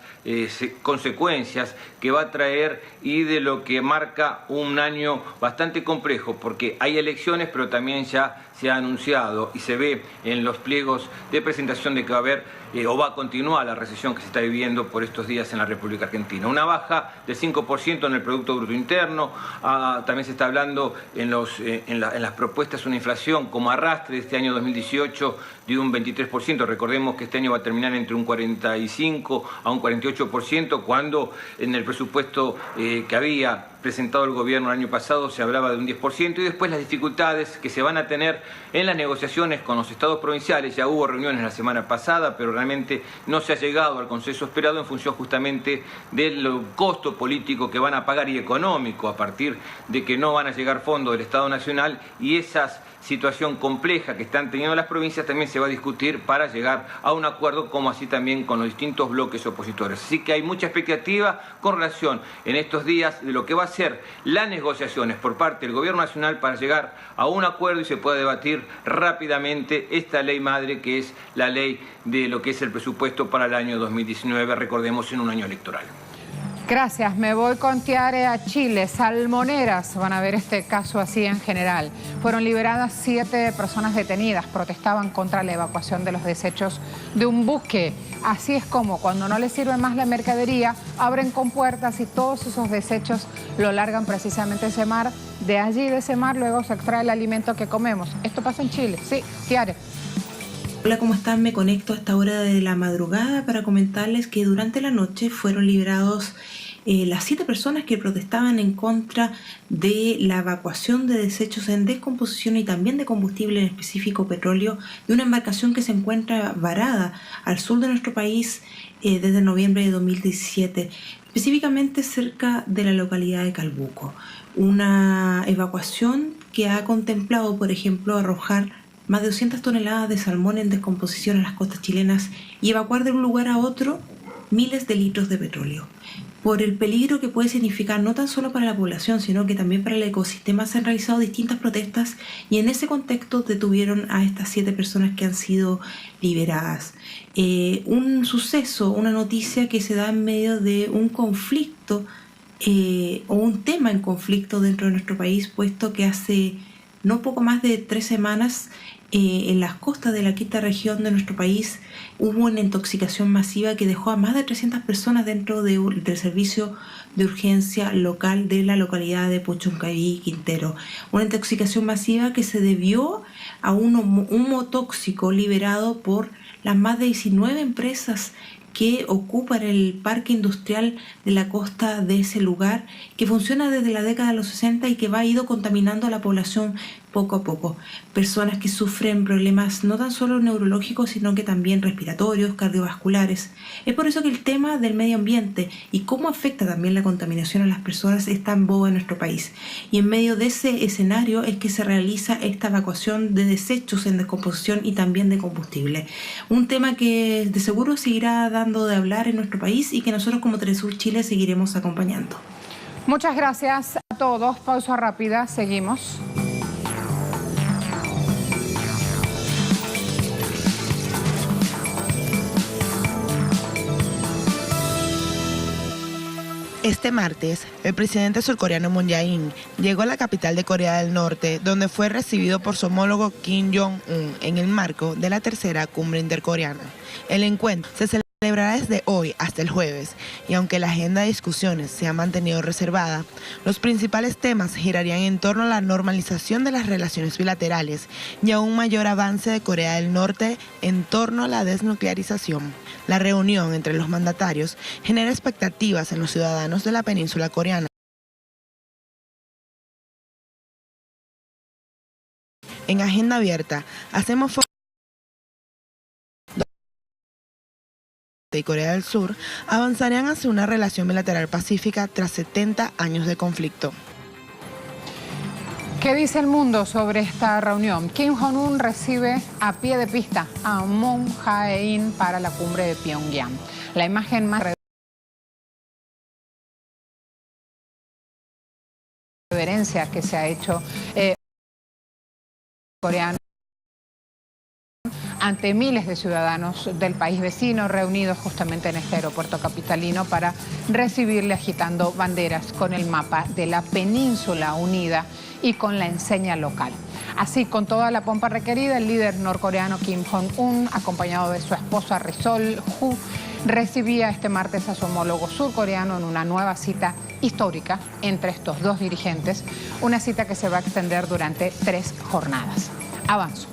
F: consecuencias que va a traer y de lo que marca un año bastante complejo, porque hay elecciones, pero también ya se ha anunciado y se ve en los pliegos de presentación de que va a haber o va a continuar la recesión que se está viviendo por estos días en la República Argentina. Una baja del 5% en el Producto Bruto Interno, también se está hablando en las propuestas una inflación como arrastre de este año 2018 de un 23%. Recordemos que este año va a terminar entre un 45 a un 48%, cuando en el presupuesto que había presentado el gobierno el año pasado se hablaba de un 10%, y después las dificultades que se van a tener en las negociaciones con los estados provinciales. Ya hubo reuniones la semana pasada, pero realmente no se ha llegado al consenso esperado en función justamente del costo político que van a pagar y económico a partir de que no van a llegar fondos del Estado Nacional, y esa situación compleja que están teniendo las provincias también se va a discutir para llegar a un acuerdo, como así también con los distintos bloques opositores. Así que hay mucha expectativa con relación en estos días de lo que va a ser las negociaciones por parte del Gobierno Nacional para llegar a un acuerdo y se pueda debatir rápidamente esta ley madre, que es la ley de lo que es el presupuesto para el año 2019, recordemos, en un año electoral.
A: Gracias. Me voy con Tiare a Chile. Salmoneras, van a ver este caso así en general. Fueron liberadas 7 personas detenidas. Protestaban contra la evacuación de los desechos de un buque. Así es como cuando no les sirve más la mercadería, abren compuertas y todos esos desechos lo largan precisamente a ese mar. De allí, de ese mar, luego se extrae el alimento que comemos. Esto pasa en Chile. Sí, Tiare.
G: Hola, ¿cómo están? Me conecto a esta hora de la madrugada para comentarles que durante la noche fueron liberados las 7 personas que protestaban en contra de la evacuación de desechos en descomposición y también de combustible, en específico petróleo, de una embarcación que se encuentra varada al sur de nuestro país desde noviembre de 2017, específicamente cerca de la localidad de Calbuco. Una evacuación que ha contemplado, por ejemplo, arrojar más de 200 toneladas de salmón en descomposición en las costas chilenas y evacuar de un lugar a otro miles de litros de petróleo. Por el peligro que puede significar no tan solo para la población, sino que también para el ecosistema, se han realizado distintas protestas y en ese contexto detuvieron a estas 7 personas que han sido liberadas. Un suceso, una noticia que se da en medio de un conflicto o un tema en conflicto dentro de nuestro país, puesto que hace no poco más de 3 semanas en las costas de la quinta región de nuestro país hubo una intoxicación masiva que dejó a más de 300 personas dentro del servicio de urgencia local de la localidad de Puchuncaví, Quintero. Una intoxicación masiva que se debió a un humo tóxico liberado por las más de 19 empresas que ocupan el parque industrial de la costa de ese lugar, que funciona desde la década de los 60 y que va ido contaminando a la población poco a poco. Personas que sufren problemas no tan solo neurológicos, sino que también respiratorios, cardiovasculares. Es por eso que el tema del medio ambiente y cómo afecta también la contaminación a las personas está en boga en nuestro país. Y en medio de ese escenario es que se realiza esta evacuación de desechos en descomposición y también de combustible. Un tema que de seguro seguirá dando de hablar en nuestro país y que nosotros como Telesur Chile seguiremos acompañando.
A: Muchas gracias a todos. Pausa rápida. Seguimos.
H: Este martes, el presidente surcoreano Moon Jae-in llegó a la capital de Corea del Norte, donde fue recibido por su homólogo Kim Jong-un en el marco de la tercera cumbre intercoreana. El encuentro se celebrará desde hoy hasta el jueves, y aunque la agenda de discusiones se ha mantenido reservada, los principales temas girarían en torno a la normalización de las relaciones bilaterales y a un mayor avance de Corea del Norte en torno a la desnuclearización. La reunión entre los mandatarios genera expectativas en los ciudadanos de la península coreana. En Agenda Abierta, hacemos foco y Corea del Sur avanzarían hacia una relación bilateral pacífica tras 70 años de conflicto.
A: ¿Qué dice el mundo sobre esta reunión? Kim Jong-un recibe a pie de pista a Moon Jae-in para la cumbre de Pyongyang. La imagen más reverencia que se ha hecho coreano ante miles de ciudadanos del país vecino reunidos justamente en este aeropuerto capitalino para recibirle agitando banderas con el mapa de la península unida y con la enseña local. Así, con toda la pompa requerida, el líder norcoreano Kim Jong-un, acompañado de su esposa Ri Sol-ju, recibía este martes a su homólogo surcoreano en una nueva cita histórica entre estos dos dirigentes, una cita que se va a extender durante 3 jornadas. Avanzo.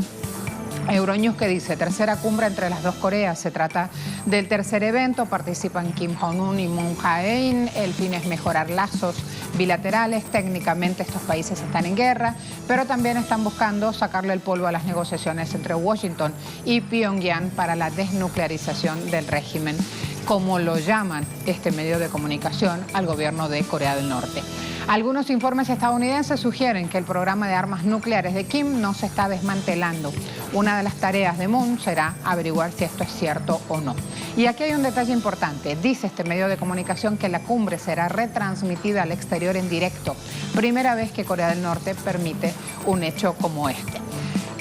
A: Euronews que dice, tercera cumbre entre las dos Coreas. Se trata del tercer evento, participan Kim Jong-un y Moon Jae-in. El fin es mejorar lazos bilaterales. Técnicamente estos países están en guerra, pero también están buscando sacarle el polvo a las negociaciones entre Washington y Pyongyang para la desnuclearización del régimen, como lo llaman este medio de comunicación al gobierno de Corea del Norte. Algunos informes estadounidenses sugieren que el programa de armas nucleares de Kim no se está desmantelando. Una de las tareas de Moon será averiguar si esto es cierto o no. Y aquí hay un detalle importante. Dice este medio de comunicación que la cumbre será retransmitida al exterior en directo. Primera vez que Corea del Norte permite un hecho como este.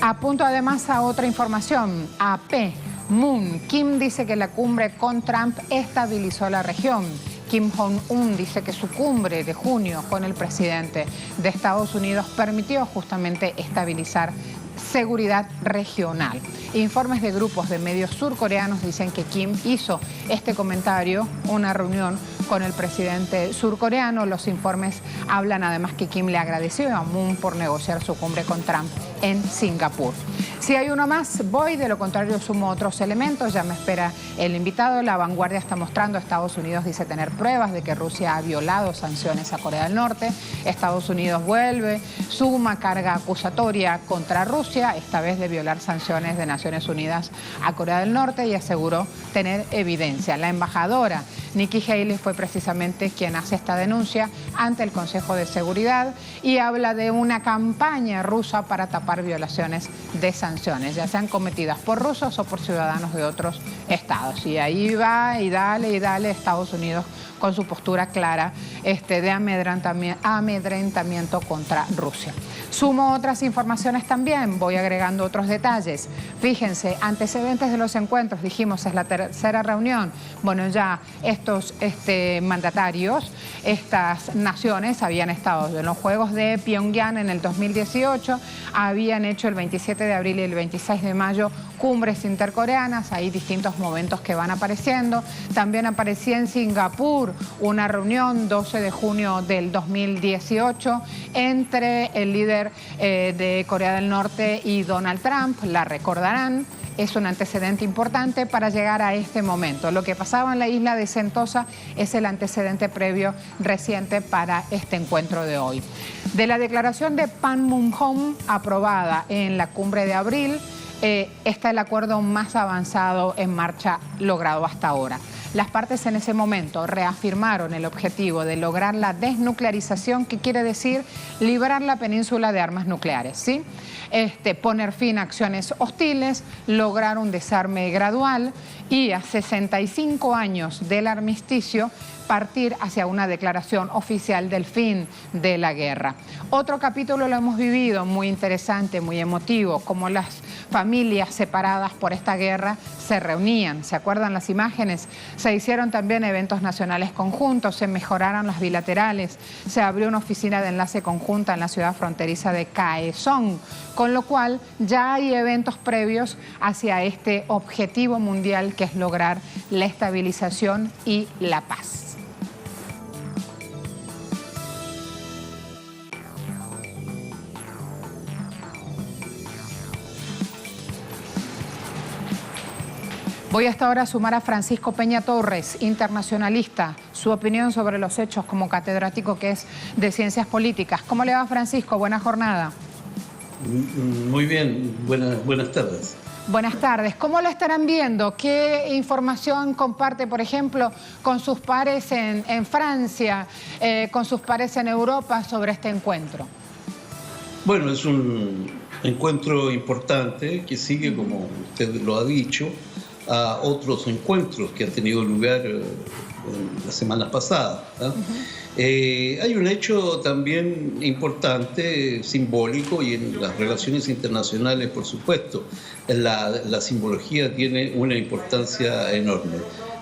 A: Apunto además a otra información. AP, Moon. Kim dice que la cumbre con Trump estabilizó la región. Kim Jong-un dice que su cumbre de junio con el presidente de Estados Unidos permitió justamente estabilizar seguridad regional. Informes de grupos de medios surcoreanos dicen que Kim hizo este comentario, una reunión con el presidente surcoreano. Los informes hablan además que Kim le agradeció a Moon por negociar su cumbre con Trump en Singapur. Si hay uno más, voy, de lo contrario sumo otros elementos. Ya me espera el invitado. La Vanguardia está mostrando, Estados Unidos dice tener pruebas de que Rusia ha violado sanciones a Corea del Norte. Estados Unidos vuelve, suma carga acusatoria contra Rusia, esta vez de violar sanciones de Naciones Unidas a Corea del Norte, y aseguró tener evidencia. La embajadora Nikki Haley fue precisamente quien hace esta denuncia ante el Consejo de Seguridad y habla de una campaña rusa para tapar violaciones de sanciones, ya sean cometidas por rusos o por ciudadanos de otros estados. Y ahí va y dale Estados Unidos con su postura clara de amedrentamiento contra Rusia. Sumo otras informaciones también, voy agregando otros detalles. Fíjense, antecedentes de los encuentros, dijimos, es la tercera reunión. Bueno, ya estos mandatarios, estas naciones habían estado en los Juegos de Pyongyang en el 2018, habían hecho el 27 de abril y el 26 de mayo cumbres intercoreanas, hay distintos momentos que van apareciendo. También aparecía en Singapur una reunión 12 de junio del 2018 entre el líder de Corea del Norte y Donald Trump, la recordarán. Es un antecedente importante para llegar a este momento. Lo que pasaba en la isla de Sentosa es el antecedente previo reciente para este encuentro de hoy. De la declaración de Panmunjom aprobada en la cumbre de abril, está el acuerdo más avanzado en marcha logrado hasta ahora. Las partes en ese momento reafirmaron el objetivo de lograr la desnuclearización, que quiere decir liberar la península de armas nucleares, ¿sí? Poner fin a acciones hostiles, lograr un desarme gradual y a 65 años del armisticio partir hacia una declaración oficial del fin de la guerra. Otro capítulo lo hemos vivido, muy interesante, muy emotivo, como las familias separadas por esta guerra se reunían. ¿Se acuerdan las imágenes? Se hicieron también eventos nacionales conjuntos, se mejoraron las bilaterales, se abrió una oficina de enlace conjunta en la ciudad fronteriza de Kaesong, con lo cual ya hay eventos previos hacia este objetivo mundial, que es lograr la estabilización y la paz. Voy hasta ahora a sumar a Francisco Peña Torres, internacionalista, su opinión sobre los hechos como catedrático que es de Ciencias Políticas. ¿Cómo le va, Francisco? Buena jornada.
I: Muy bien, buenas tardes.
A: Buenas tardes. ¿Cómo lo estarán viendo? ¿Qué información comparte, por ejemplo, con sus pares en Francia, con sus pares en Europa sobre este encuentro?
I: Bueno, es un encuentro importante que sigue, como usted lo ha dicho, a otros encuentros que han tenido lugar la semana pasada, ¿no? Hay un hecho también importante, simbólico, y en las relaciones internacionales, por supuesto, la simbología tiene una importancia enorme.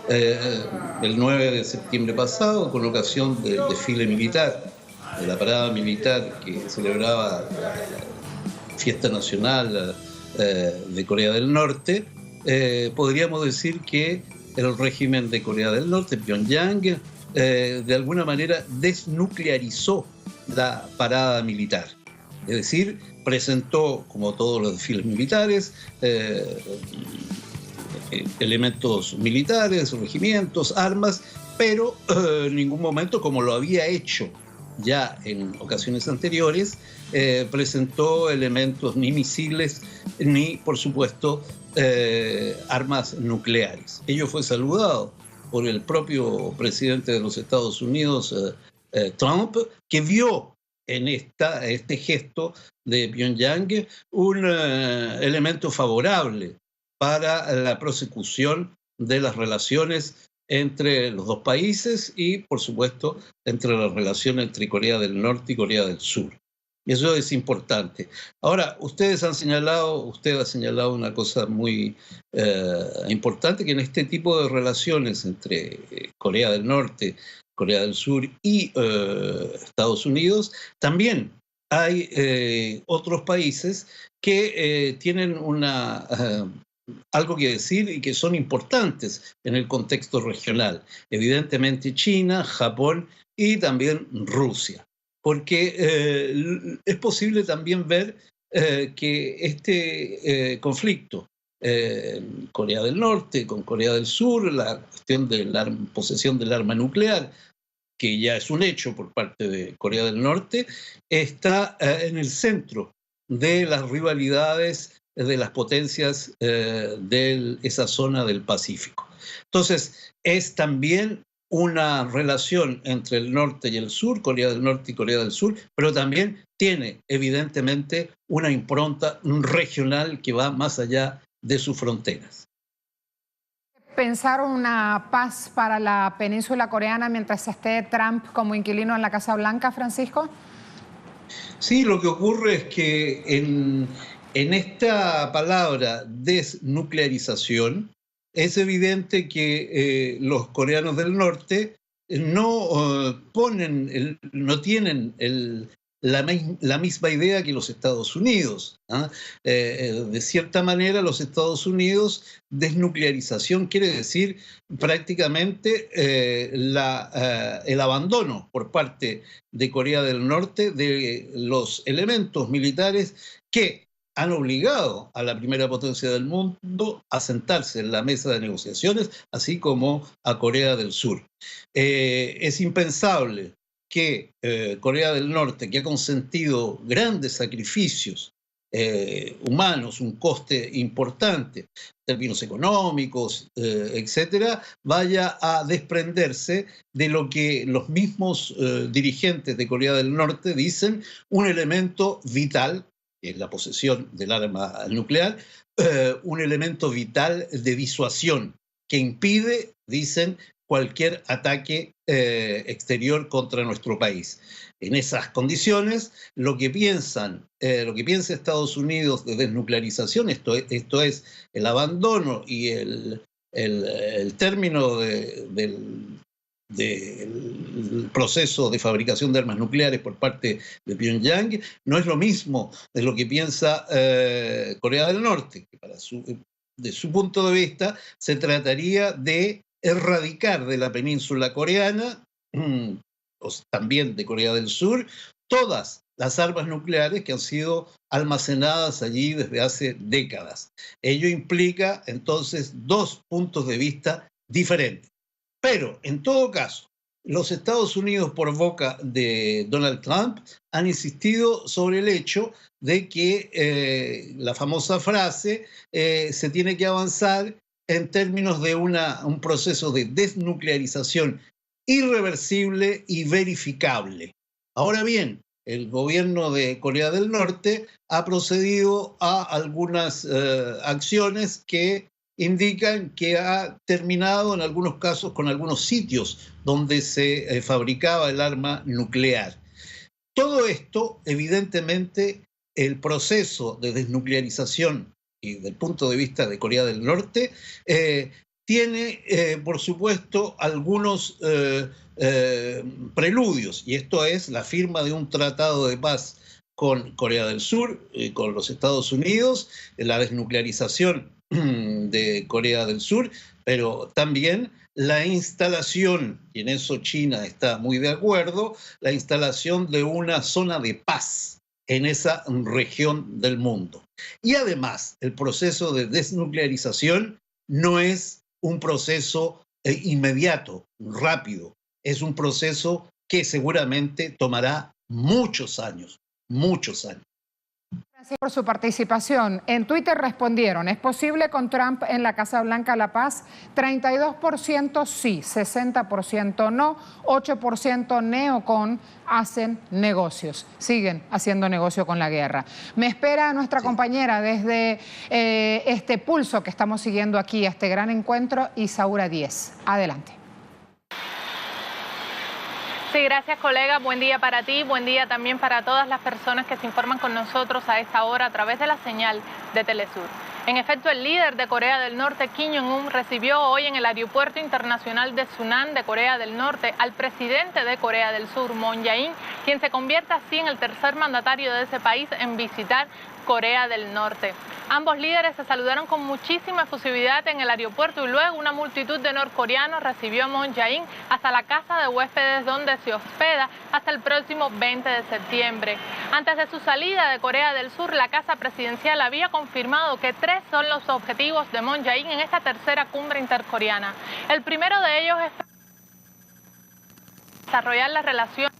I: El 9 de septiembre pasado, con ocasión del desfile militar, de la parada militar que celebraba fiesta nacional de Corea del Norte, podríamos decir que el régimen de Corea del Norte, Pyongyang, de alguna manera desnuclearizó la parada militar. Es decir, presentó, como todos los desfiles militares, elementos militares, regimientos, armas, pero en ningún momento, como lo había hecho ya en ocasiones anteriores, presentó elementos ni misiles ni, por supuesto, armas nucleares. Ello fue saludado por el propio presidente de los Estados Unidos, Trump, que vio en este gesto de Pyongyang un elemento favorable para la prosecución de las relaciones entre los dos países y, por supuesto, entre la relación entre Corea del Norte y Corea del Sur. Y eso es importante. Ahora, usted ha señalado una cosa muy importante, que en este tipo de relaciones entre Corea del Norte, Corea del Sur y Estados Unidos, también hay otros países que tienen algo que decir y que son importantes en el contexto regional. Evidentemente China, Japón y también Rusia. Porque es posible también ver que este conflicto Corea del Norte con Corea del Sur, la cuestión de la posesión del arma nuclear, que ya es un hecho por parte de Corea del Norte, está en el centro de las rivalidades de las potencias de esa zona del Pacífico. Entonces, es también una relación entre el norte y el sur, Corea del Norte y Corea del Sur, pero también tiene evidentemente una impronta regional que va más allá de sus fronteras.
A: ¿Pensar una paz para la península coreana mientras esté Trump como inquilino en la Casa Blanca, Francisco?
I: Sí, lo que ocurre es que en esta palabra desnuclearización es evidente que los coreanos del norte no tienen la misma idea que los Estados Unidos. De cierta manera, los Estados Unidos, desnuclearización quiere decir prácticamente el abandono por parte de Corea del Norte de los elementos militares que han obligado a la primera potencia del mundo a sentarse en la mesa de negociaciones, así como a Corea del Sur. Es impensable que Corea del Norte, que ha consentido grandes sacrificios humanos, un coste importante en términos económicos, etcétera, vaya a desprenderse de lo que los mismos dirigentes de Corea del Norte dicen un elemento vital, que es la posesión del arma nuclear, un elemento vital de disuasión que impide, dicen, cualquier ataque exterior contra nuestro país. En esas condiciones, lo que piensa Estados Unidos de desnuclearización, esto es el abandono y el término del proceso de fabricación de armas nucleares por parte de Pyongyang, no es lo mismo de lo que piensa Corea del Norte, que de su punto de vista se trataría de erradicar de la península coreana, también de Corea del Sur, todas las armas nucleares que han sido almacenadas allí desde hace décadas. Ello implica entonces dos puntos de vista diferentes. Pero, en todo caso, los Estados Unidos, por boca de Donald Trump, han insistido sobre el hecho de que la famosa frase se tiene que avanzar en términos de un proceso de desnuclearización irreversible y verificable. Ahora bien, el gobierno de Corea del Norte ha procedido a algunas acciones que indican que ha terminado en algunos casos con algunos sitios donde se fabricaba el arma nuclear. Todo esto, evidentemente, el proceso de desnuclearización y del punto de vista de Corea del Norte, tiene, por supuesto, algunos preludios, y esto es la firma de un tratado de paz con Corea del Sur, con los Estados Unidos, la desnuclearización de Corea del Sur, pero también la instalación, y en eso China está muy de acuerdo, la instalación de una zona de paz en esa región del mundo. Y además, el proceso de desnuclearización no es un proceso inmediato, rápido, es un proceso que seguramente tomará muchos años, muchos años.
A: Gracias por su participación. En Twitter respondieron, ¿es posible con Trump en la Casa Blanca la paz? 32% sí, 60% no, 8% neocon hacen negocios, siguen haciendo negocio con la guerra. Me espera nuestra compañera desde este pulso que estamos siguiendo aquí, este gran encuentro, Isaura Díez. Adelante.
J: Sí, gracias, colega. Buen día para ti, buen día también para todas las personas que se informan con nosotros a esta hora a través de la señal de Telesur. En efecto, el líder de Corea del Norte, Kim Jong-un, recibió hoy en el Aeropuerto Internacional de Sunan de Corea del Norte al presidente de Corea del Sur, Moon Jae-in, quien se convierte así en el tercer mandatario de ese país en visitar Corea del Norte. Ambos líderes se saludaron con muchísima efusividad en el aeropuerto y luego una multitud de norcoreanos recibió a Moon Jae-in hasta la casa de huéspedes donde se hospeda hasta el próximo 20 de septiembre. Antes de su salida de Corea del Sur, la Casa Presidencial había confirmado que 3 son los objetivos de Moon Jae-in en esta tercera cumbre intercoreana. El primero de ellos es desarrollar las relaciones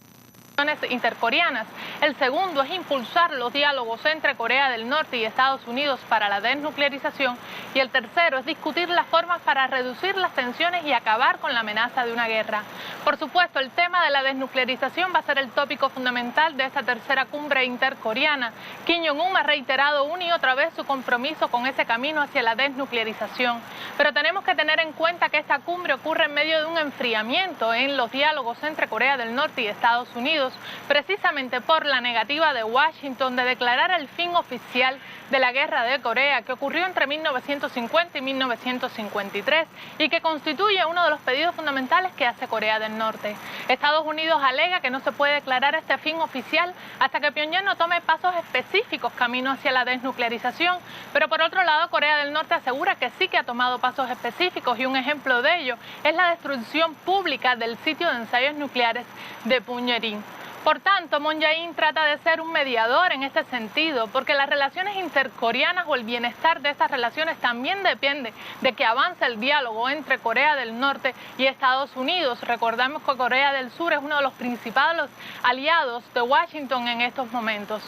J: intercoreanas. El segundo es impulsar los diálogos entre Corea del Norte y Estados Unidos para la desnuclearización, y el tercero es discutir las formas para reducir las tensiones y acabar con la amenaza de una guerra. Por supuesto, el tema de la desnuclearización va a ser el tópico fundamental de esta tercera cumbre intercoreana. Kim Jong-un ha reiterado una y otra vez su compromiso con ese camino hacia la desnuclearización, pero tenemos que tener en cuenta que esta cumbre ocurre en medio de un enfriamiento en los diálogos entre Corea del Norte y Estados Unidos, precisamente por la negativa de Washington de declarar el fin oficial de la guerra de Corea, que ocurrió entre 1950 y 1953 y que constituye uno de los pedidos fundamentales que hace Corea del Norte. Estados Unidos alega que no se puede declarar este fin oficial hasta que Pyongyang no tome pasos específicos camino hacia la desnuclearización, pero por otro lado Corea del Norte asegura que sí que ha tomado pasos específicos, y un ejemplo de ello es la destrucción pública del sitio de ensayos nucleares de Punggye-ri. Por tanto, Moon Jae-in trata de ser un mediador en este sentido, porque las relaciones intercoreanas o el bienestar de estas relaciones también depende de que avance el diálogo entre Corea del Norte y Estados Unidos. Recordamos que Corea del Sur es uno de los principales aliados de Washington en estos momentos.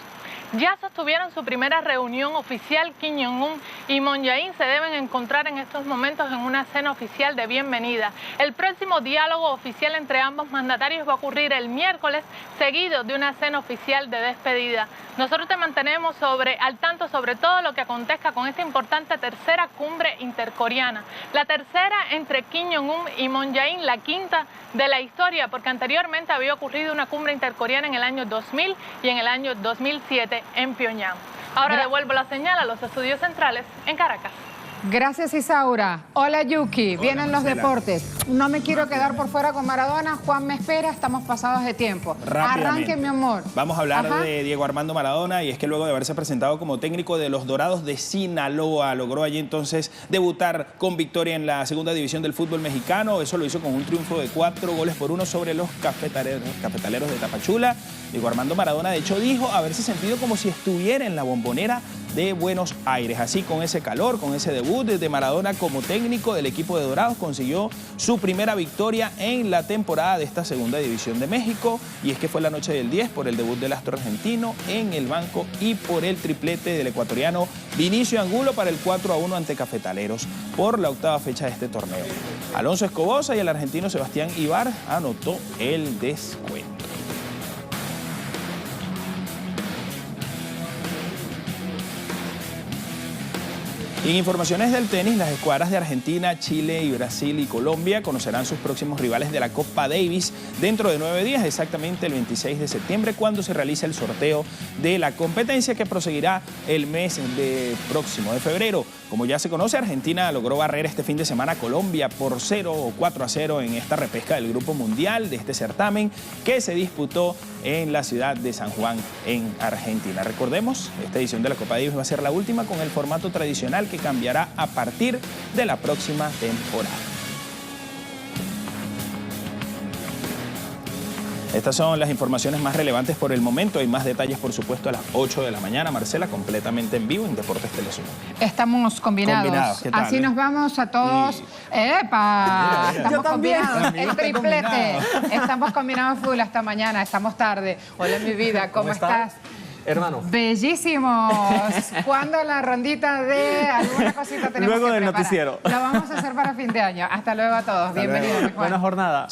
J: Ya sostuvieron su primera reunión oficial. Kim Jong-un y Moon Jae-in se deben encontrar en estos momentos en una cena oficial de bienvenida. El próximo diálogo oficial entre ambos mandatarios va a ocurrir el miércoles, seguido de una cena oficial de despedida. Nosotros te mantenemos al tanto sobre todo lo que acontezca con esta importante tercera cumbre intercoreana. La tercera entre Kim Jong-un y Moon Jae-in, la quinta de la historia, porque anteriormente había ocurrido una cumbre intercoreana en el año 2000 y en el año 2007 en Pyongyang. Ahora devuelvo la señal a los estudios centrales en Caracas.
A: Gracias, Isaura. Hola, Yuki. Vienen los deportes. No me quiero quedar por fuera con Maradona. Juan me espera, estamos pasados de tiempo. Arranque, mi amor.
K: Vamos a hablar de Diego Armando Maradona, y es que luego de haberse presentado como técnico de los Dorados de Sinaloa, logró allí entonces debutar con victoria en la segunda división del fútbol mexicano. Eso lo hizo con un triunfo de 4-1 sobre los cafetaleros de Tapachula. Diego Armando Maradona, de hecho, dijo haberse sentido como si estuviera en la Bombonera de Buenos Aires. Así, con ese calor, con ese debut de Maradona como técnico del equipo de Dorados, consiguió su primera victoria en la temporada de esta segunda división de México, y es que fue la noche del 10 por el debut del astro argentino en el banco y por el triplete del ecuatoriano Vinicio Angulo para el 4-1 ante Cafetaleros por la octava fecha de este torneo. Alonso Escobosa y el argentino Sebastián Ibar anotó el descuento. En informaciones del tenis, las escuadras de Argentina, Chile y Brasil y Colombia conocerán sus próximos rivales de la Copa Davis dentro de 9 días, exactamente el 26 de septiembre, cuando se realice el sorteo de la competencia, que proseguirá el mes próximo de febrero. Como ya se conoce, Argentina logró barrer este fin de semana a Colombia por 4-0 en esta repesca del Grupo Mundial de este certamen que se disputó en la ciudad de San Juan, en Argentina. Recordemos, esta edición de la Copa Davis va a ser la última con el formato tradicional que cambiará a partir de la próxima temporada. Estas son las informaciones más relevantes por el momento. Hay más detalles, por supuesto, a las 8 de la mañana. Marcela, completamente en vivo en Deportes Telesur.
A: Estamos combinados.
K: ¿Qué tal?
A: Así nos vamos a todos. ¡Epa! Estamos combinados. El triplete. Estamos combinados full hasta mañana. Estamos tarde. Hola, mi vida. ¿Cómo estás?
L: Hermano.
A: Bellísimos. ¿Cuándo la rondita de alguna cosita tenemos
L: luego
A: que
L: del
A: preparar?
L: noticiero.
A: Lo vamos a hacer para fin de año. Hasta luego a todos. Bienvenidos.
L: Buena jornada.